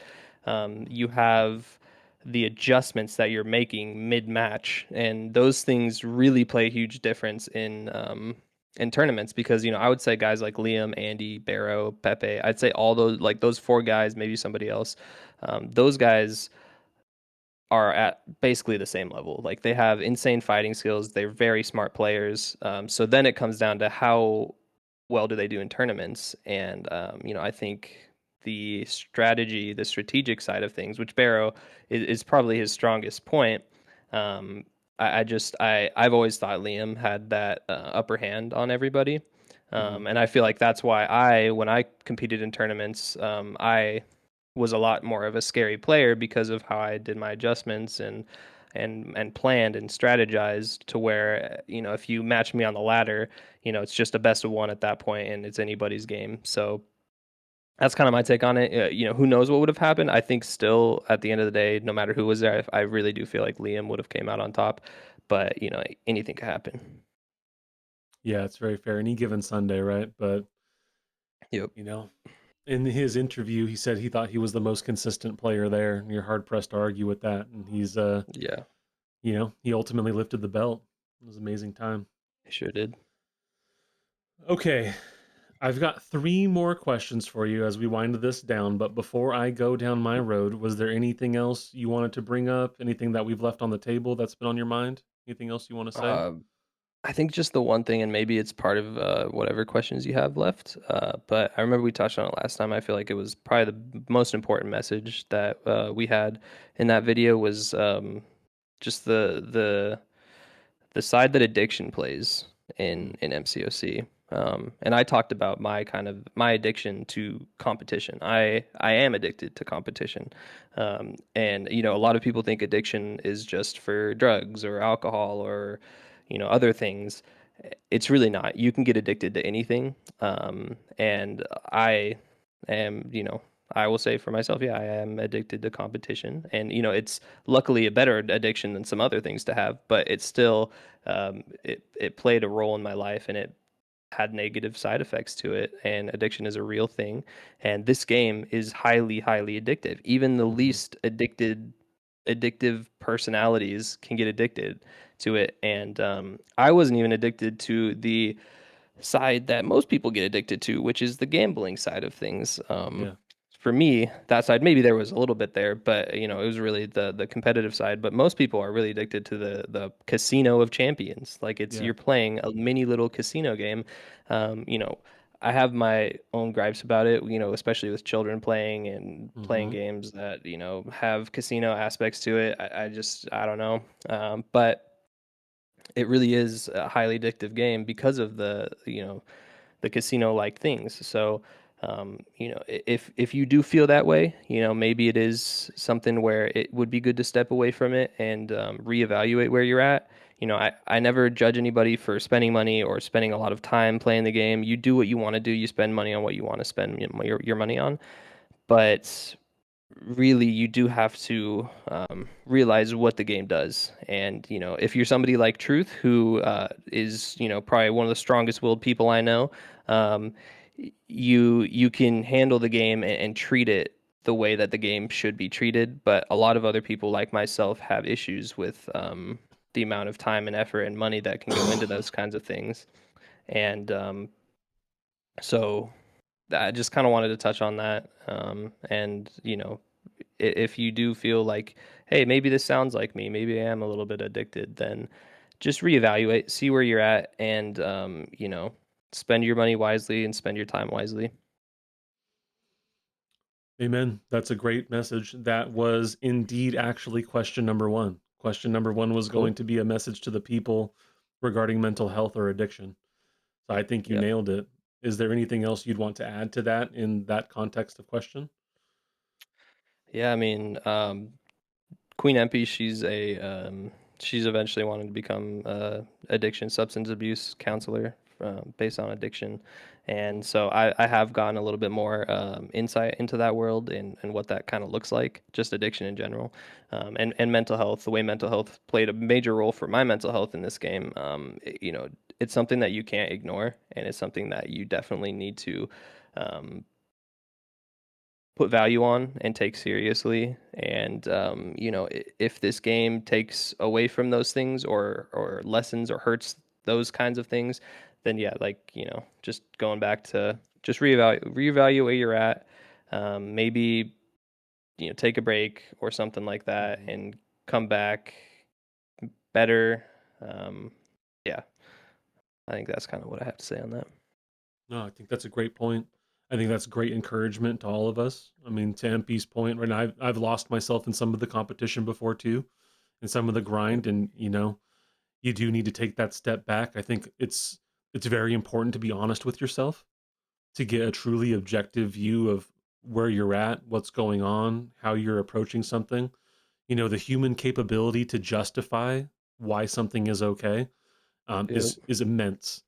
you have the adjustments that you're making mid match, and those things really play a huge difference in tournaments because, you know, I would say guys like Liam, Andy, Barrow, Pepe, I'd say all those, like those four guys, maybe somebody else, those guys are at basically the same level. Like they have insane fighting skills. They're very smart players. So then it comes down to how well do they do in tournaments. And you know, I think the strategic side of things, which Barrow is probably his strongest point. Um, I've always thought Liam had that upper hand on everybody. Hmm. And I feel like that's why when I competed in tournaments, I was a lot more of a scary player because of how I did my adjustments and planned and strategized to where, you know, if you match me on the ladder, you know, it's just a best of one at that point and it's anybody's game. So that's kind of my take on it. You know, who knows what would have happened? I think still at the end of the day, no matter who was there, I really do feel like Liam would have came out on top. But you know, anything could happen. Yeah, it's very fair. Any given Sunday, right? But Yep. you know, in his interview, he said he thought he was the most consistent player there. And you're hard pressed to argue with that. And he's, Yeah, he ultimately lifted the belt. It was an amazing time. I sure did. Okay, I've got three more questions for you as we wind this down. But before I go down my road, was there anything else you wanted to bring up? Anything that we've left on the table that's been on your mind? Anything else you want to say? Uh, I think just the one thing, and maybe it's part of whatever questions you have left. But I remember we touched on it last time. I feel like it was probably the most important message that we had in that video was just the side that addiction plays Mm. in MCOC. And I talked about my addiction to competition. I am addicted to competition, and a lot of people think addiction is just for drugs or alcohol or other things. It's really not. You can get addicted to anything, and I am I will say for myself, yeah, I am addicted to competition, and it's luckily a better addiction than some other things to have, but it's still it played a role in my life, and it had negative side effects to it. And addiction is a real thing, and this game is highly addictive. Even the Mhm. least addictive personalities can get addicted to it. And I wasn't even addicted to the side that most people get addicted to, which is the gambling side of things. Yeah. For me, that side, maybe there was a little bit there, but it was really the competitive side. But most people are really addicted to the casino of champions. Like Yeah. you're playing a mini little casino game. Um, you know, I have my own gripes about it. Especially with children playing and playing Mhm. games that have casino aspects to it. I don't know. But it really is a highly addictive game because of the casino like things. So, if you do feel that way, maybe it is something where it would be good to step away from it and reevaluate where you're at. I never judge anybody for spending money or spending a lot of time playing the game. You do what you want to do. You spend money on what you want to spend your money on. But really, you do have to realize what the game does. And if you're somebody like Truth, who is probably one of the strongest willed people I know, um, you can handle the game and treat it the way that the game should be treated. But a lot of other people like myself have issues with the amount of time and effort and money that can go into those kinds of things. And so I just kind of wanted to touch on that. And if you do feel like, hey, maybe this sounds like me, maybe I am a little bit addicted, then just reevaluate, see where you're at, and spend your money wisely and spend your time wisely. Amen. That's a great message. That was indeed actually question number one. Question number one was Cool. going to be a message to the people regarding mental health or addiction. So I think you Yep. nailed it. Is there anything else you'd want to add to that in that context of question? Yeah, I mean, Queen Empy, she's eventually wanted to become addiction substance abuse counselor based on addiction, and so I have gotten a little bit more insight into that world and what that kind of looks like, just addiction in general, and mental health. The way mental health played a major role for my mental health in this game. It's something that you can't ignore, and it's something that you definitely need to. Um, Put value on and take seriously. And if this game takes away from those things or lessens or hurts those kinds of things, then yeah, like just going back to just reevaluate where you're at. Maybe take a break or something like that, Mhm. and come back better. Um, yeah, I think that's kind of what I have to say on that. No, I think that's a great point. I think that's great encouragement to all of us. I mean, to MP's point, right now, I've lost myself in some of the competition before too, and some of the Yep. grind, and you do need to take that step back. I think it's very important to be honest with yourself to get a truly objective view of where you're at, what's going on, how you're approaching something. The human capability to justify why something is okay Yep. is immense,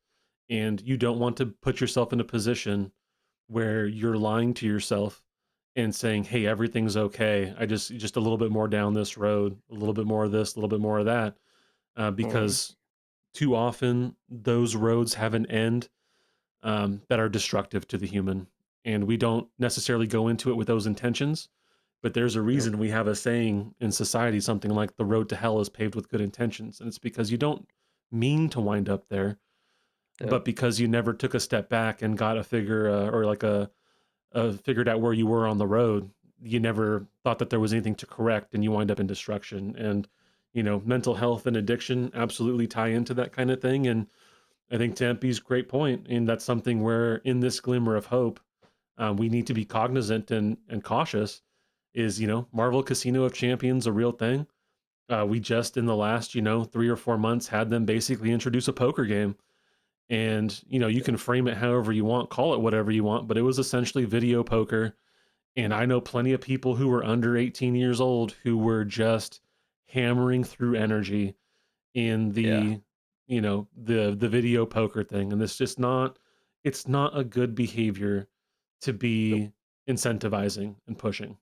and you don't want to put yourself in a position where you're lying to yourself and saying, "Hey, everything's okay. I just a little bit more down this road, a little bit more of this, a little bit more of that," Mhm. because too often those roads have an end that are destructive to the human, and we don't necessarily go into it with those intentions. But there's a Yep. reason we have a saying in society, something like "the road to hell is paved with good intentions," and it's because you don't mean to wind up there, Yep. but because you never took a step back and got a figure or like figured out where you were on the road, you never thought that there was anything to correct, and you wind up in destruction. And mental health and addiction absolutely tie into that kind of thing. And I think to Empy's great point, and that's something where in this glimmer of hope, we need to be cognizant and cautious. Is Marvel Casino of Champions a real thing? We just in the last 3 or 4 months had them basically introduce a poker game, and you can frame it however you want, call it whatever you want, but it was essentially video poker. And I know plenty of people who were under 18 years old who were just hammering through energy in Yeah. the video poker thing. And it's not a good behavior to Nope. be incentivizing and pushing.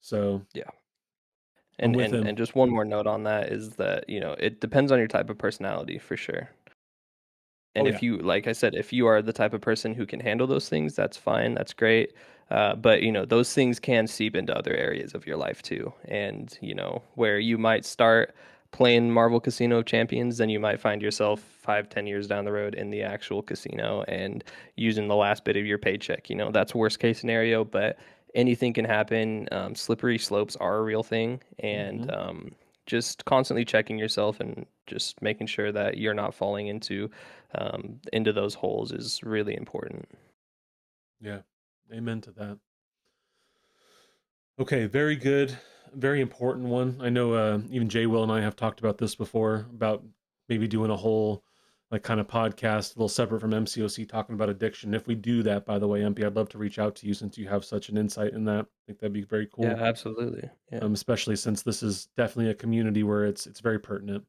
So Yeah. I'm And with and him. and just one more note on that is that, it depends on your type of personality for sure. And Oh if yeah. you, like I said, if you are the type of person who can handle those things, that's fine, that's great. But those things can seep into other areas of your life too. And where you might start playing Marvel Casino of Champions, then you might find yourself 5, 10 years down the road in the actual casino and using the last bit of your paycheck. That's worst case scenario, but anything can happen. Slippery slopes are a real thing, and Hmm. just constantly checking yourself and just making sure that you're not falling into those holes is really important. Yeah. Amen to that. Okay, very good, very important one. I know even Jay Will and I have talked about this before about maybe doing a whole like kind of podcast, a little separate from MCOC, talking about addiction. If we do that, by the way, MP, I'd love to reach out to you since you have such an insight in that. I think that'd be very Yeah, cool, absolutely. Yeah, especially since this is definitely a community where it's very pertinent.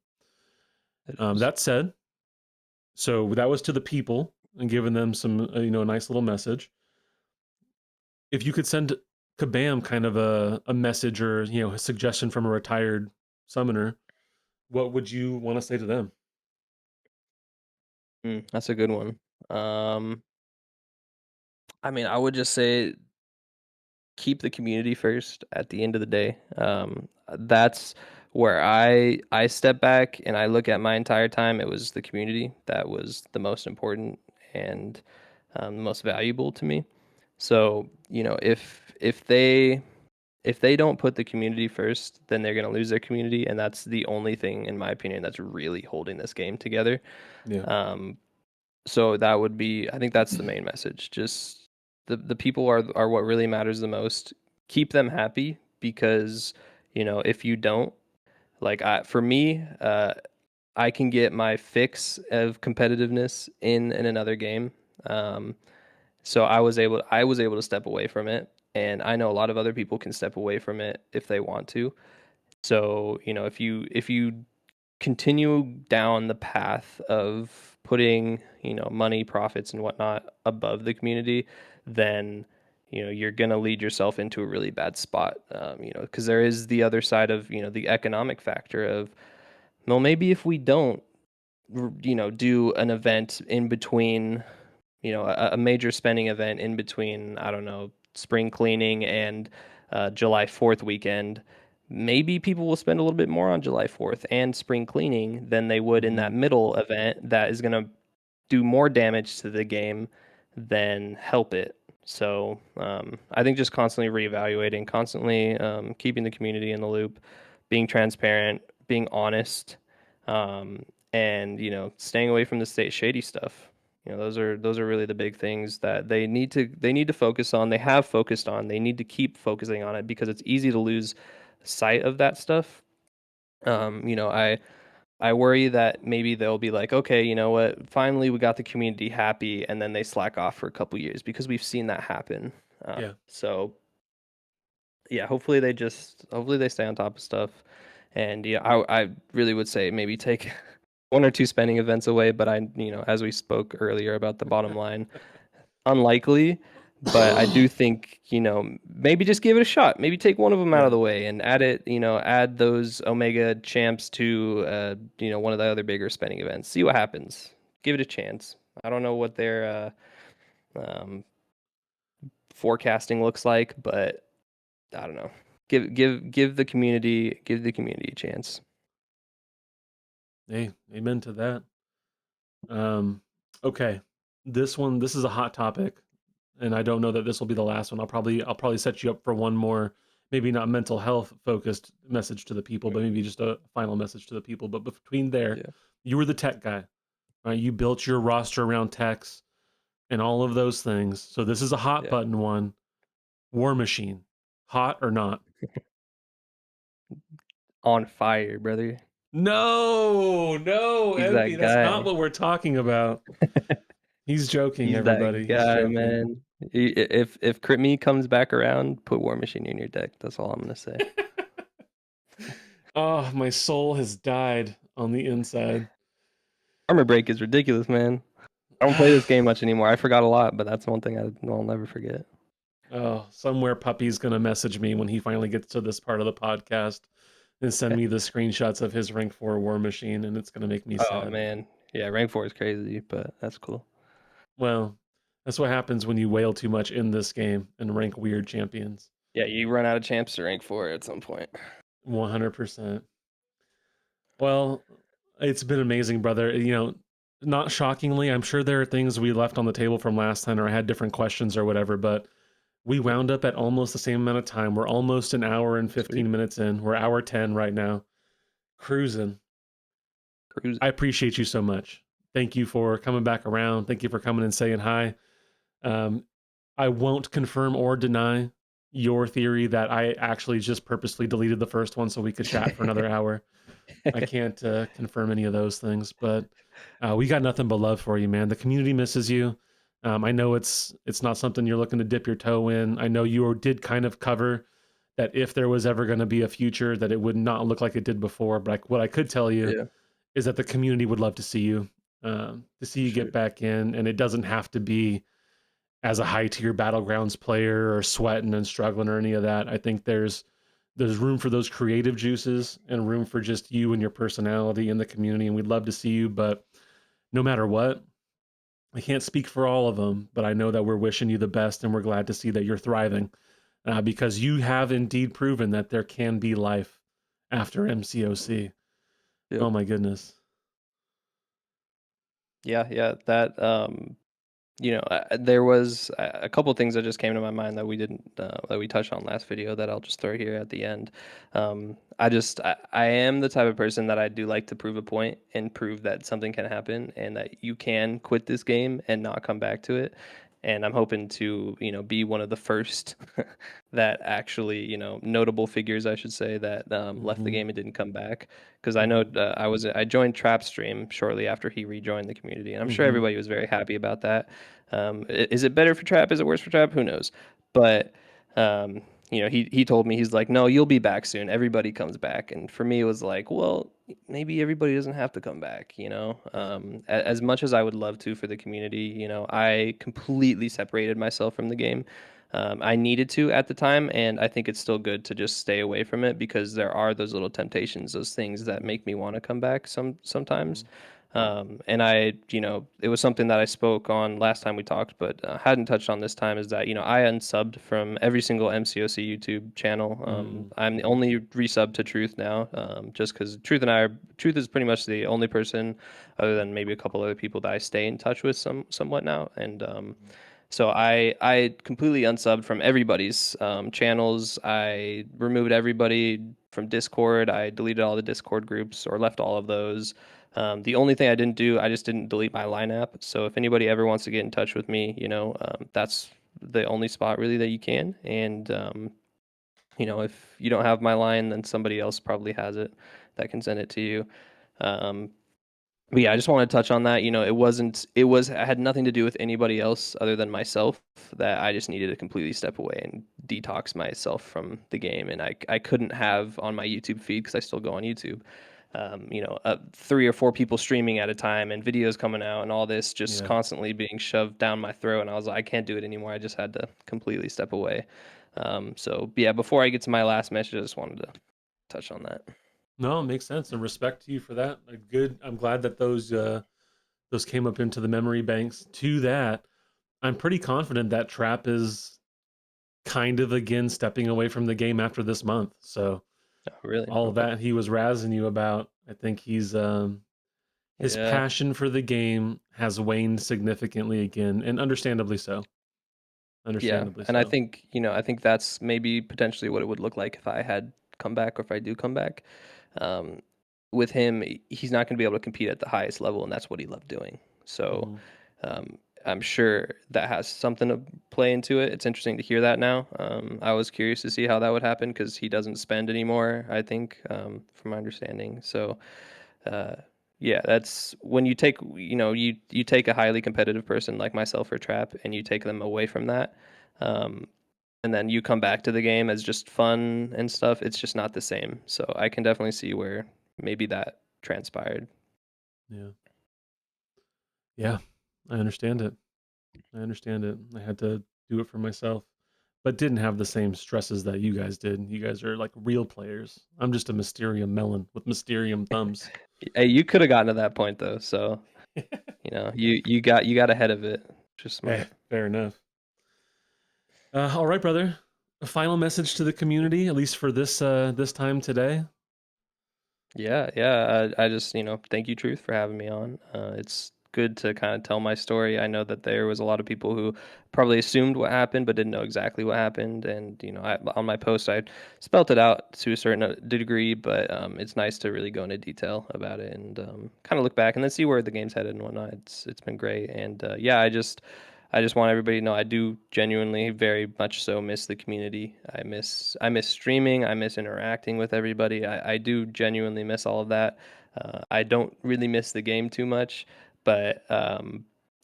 it is. That said, so that was to the people and giving them some a nice little message. If you could send Kabam kind of a message or a suggestion from a retired summoner, what would you want to say to them? That's a good one. Um, I mean, I would just say keep the community first at the end of the day. That's where I step back and I look at my entire time. It was the community that was the most important and the most valuable to me. So if they don't put the community first, then they're going to lose their community, and that's the only thing, in my opinion, that's really holding this game together. Yeah. Um, so that would be, I think that's the main message. Just the people are what really matters the most. Keep them happy because if you don't, like for me, I can get my fix of competitiveness in another game. Um, so I was able to step away from it, and I know a lot of other people can step away from it if they want to. So, if you continue down the path of putting, money, profits and whatnot above the community, then you're gonna lead yourself into a really bad spot. Because there is the other side of the economic factor of, well, maybe if we don't do an event in between, a major spending event in between, I don't know, spring cleaning and July 4th weekend, maybe people will spend a little bit more on July 4th and spring cleaning than they would in Hmm. that middle event that is going to do more damage to the game than help it. So I think just constantly reevaluating, constantly keeping the community in the loop, being transparent, being honest, um, and staying away from the state shady stuff. Those are really the big things that they need to focus on. They have focused on. They need to keep focusing on it because it's easy to lose sight of that stuff. I worry that maybe they'll be like, okay, you know what? Finally, we got the community happy, and then they slack off for a couple years because we've seen that happen. Yeah. So yeah, hopefully they stay on top of stuff, and yeah, I really would say maybe take one or two spending events away. But as we spoke earlier about the bottom line, unlikely, but I do think, maybe just give it a shot. Maybe take one of them out Yeah. of the way and add those Omega champs to, one of the other bigger spending events. See what happens. Give it a chance. I don't know what their forecasting looks like, but I don't know. Give the community a chance. Hey, amen to that. Um, okay. This is a hot topic, and I don't know that this will be the last one. I'll probably set you up for one more, maybe not mental health focused message to the people, but maybe just a final message to the people. But between there, Yeah. you were the tech guy, right? You built your roster around techs and all of those things. So this is a hot Yeah. button one. War Machine, hot or not? On fire, brother. No, no, He's Empy, that that's not guy. what we're talking about. He's joking, He's that everybody. He's guy, joking. man. If Crit Me comes back around, put War Machine in your deck. That's all I'm gonna say. Oh, my soul has died on the inside. Armor Break is ridiculous, man. I don't play this game much anymore. I forgot a lot, but that's one thing I'll never forget. Oh, somewhere Puppy's gonna message me when he finally gets to this part of the podcast and send me the screenshots of his rank 4 War Machine, and it's gonna make me Oh sad. man, yeah, rank 4 is crazy, but that's cool. Well, that's what happens when you wail too much in this game and rank weird champions. Yeah, you run out of champs to rank 4 at some point. 100%. Well, it's been amazing, brother. Not shockingly, I'm sure there are things we left on the table from last time, or I had different questions or whatever, but we wound up at almost the same amount of time. We're almost an hour and Sweet. 15 minutes in. We're hour 10 right now. Cruising. Cruising. I appreciate you so much. Thank you for coming back around. Thank you for coming and saying hi. Um, I won't confirm or deny your theory that I actually just purposely deleted the first one so we could chat for another hour. I can't confirm any of those things, but we got nothing but love for you, man. The community misses you. I know it's not something you're looking to dip your toe in. I know you did kind of cover that if there was ever going to be a future, that it would not look like it did before. But what I could tell you Yeah, is that the community would love to see you sure. get back in, and it doesn't have to be as a high tier battlegrounds player or sweating and struggling or any of that. I think there's room for those creative juices and room for just you and your personality in the community, and we'd love to see you. But no matter what, I can't speak for all of them, but I know that we're wishing you the best, and we're glad to see that you're thriving, because you have indeed proven that there can be life after MCOC. Yep. Oh my goodness. Yeah. There was a couple things that just came to my mind that we didn't that we touched on last video that I'll just throw here at the end. I am the type of person that I do like to prove a point and prove that something can happen and that you can quit this game and not come back to it. And I'm hoping to, be one of the first that actually, notable figures, I should say, that left the Hmm. game and didn't come back. Because I know I joined Trap Stream shortly after he rejoined the community, and I'm sure Hmm. everybody was very happy about that. Is it better for Trap? Is it worse for Trap? Who knows? But he told me, he's like, no, you'll be back soon. Everybody comes back, and for me, it was like, well, maybe everybody doesn't have to come back. As much as I would love to for the community, I completely separated myself from the game. I needed to at the time, and I think it's still good to just stay away from it because there are those little temptations, those things that make me want to come back sometimes. And it was something that I spoke on last time we talked, but hadn't touched on this time. Is that I unsubbed from every single MCOC YouTube channel. Hmm. I'm the only resub to Truth now, just because Truth is pretty much the only person, other than maybe a couple other people, that I stay in touch with somewhat now, and so I completely unsubbed from everybody's channels. I removed everybody from Discord. I deleted all the Discord groups or left all of those. The only thing I didn't do, I just didn't delete my line app. So if anybody ever wants to get in touch with me, that's the only spot really that you can. And if you don't have my line, then somebody else probably has it that can send it to you. Um, but yeah, I just want to touch on that. It had nothing to do with anybody else other than myself, that I just needed to completely step away and detox myself from the game. And I couldn't have on my YouTube feed, because I still go on YouTube, 3 or 4 people streaming at a time and videos coming out and all this just Yeah. constantly being shoved down my throat. And I was like, I can't do it anymore. I just had to completely step away. So yeah, before I get to my last message, I just wanted to touch on that. No, it makes sense, and respect to you for that. Good. I'm glad that those came up into the memory banks. To that, I'm pretty confident that Trap is kind of again stepping away from the game after this month. So Oh, really? all of Okay. that he was razzing you about, I think his Yeah. passion for the game has waned significantly again, and understandably so. Yeah, understandably and I so. think, I think that's maybe potentially what it would look like if I had come back or if I do come back. Um, with him, he's not going to be able to compete at the highest level, and that's what he loved doing. So, Mhm. um, I'm sure that has something to play into it. It's interesting to hear that now. I was curious to see how that would happen because he doesn't spend anymore, I think, from my understanding. So, uh, yeah, that's when you take, you take a highly competitive person like myself or Trap, and you take them away from that. Um, and then you come back to the game as just fun and stuff, it's just not the same. So I can definitely see where maybe that transpired. Yeah. Yeah. I understand it. I understand it. I had to do it for myself, but didn't have the same stresses that you guys did. You guys are like real players. I'm just a Mysterium melon with Mysterium thumbs. Hey, you could have gotten to that point though, so you got ahead of it. Just Hey, smart. fair enough. All right, brother. A final message to the community, at least for this time today. Yeah, yeah. I just, thank you, Truth, for having me on. It's good to kind of tell my story. I know that there was a lot of people who probably assumed what happened, but didn't know exactly what happened. And on my post, I spelt it out to a certain degree, but it's nice to really go into detail about it and kind of look back and then see where the game's headed and whatnot. It's been great, and yeah, I just want everybody to know I do genuinely very much so miss the community. I miss streaming. I miss interacting with everybody. I do genuinely miss all of that. I don't really miss the game too much, but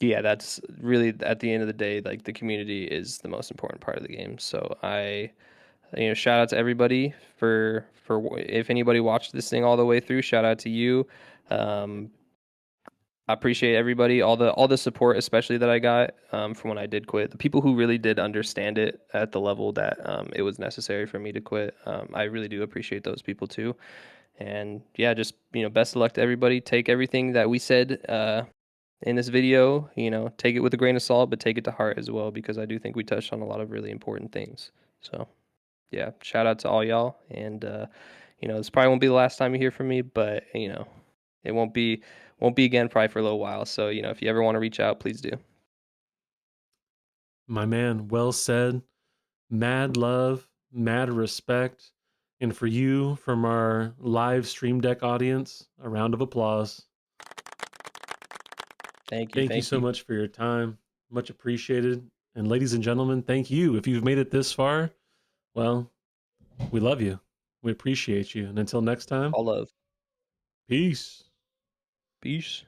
yeah, that's really at the end of the day, like the community is the most important part of the game. So shout out to everybody for if anybody watched this thing all the way through. Shout out to you. Um, I appreciate everybody, all the support, especially that I got from when I did quit. The people who really did understand it at the level that it was necessary for me to quit. I really do appreciate those people too. And yeah, just best of luck to everybody. Take everything that we said in this video, take it with a grain of salt, but take it to heart as well because I do think we touched on a lot of really important things. So yeah, shout out to all y'all, and this probably won't be the last time you hear from me, but it won't be again probably for a little while. So, if you ever want to reach out, please do. My man, well said. Mad love, mad respect. And for you, from our live stream deck audience, a round of applause. Thank you. Thank you Thank so you. much for your time. Much appreciated. And ladies and gentlemen, thank you. If you've made it this far, well, we love you. We appreciate you. And until next time, All love. peace. Peace.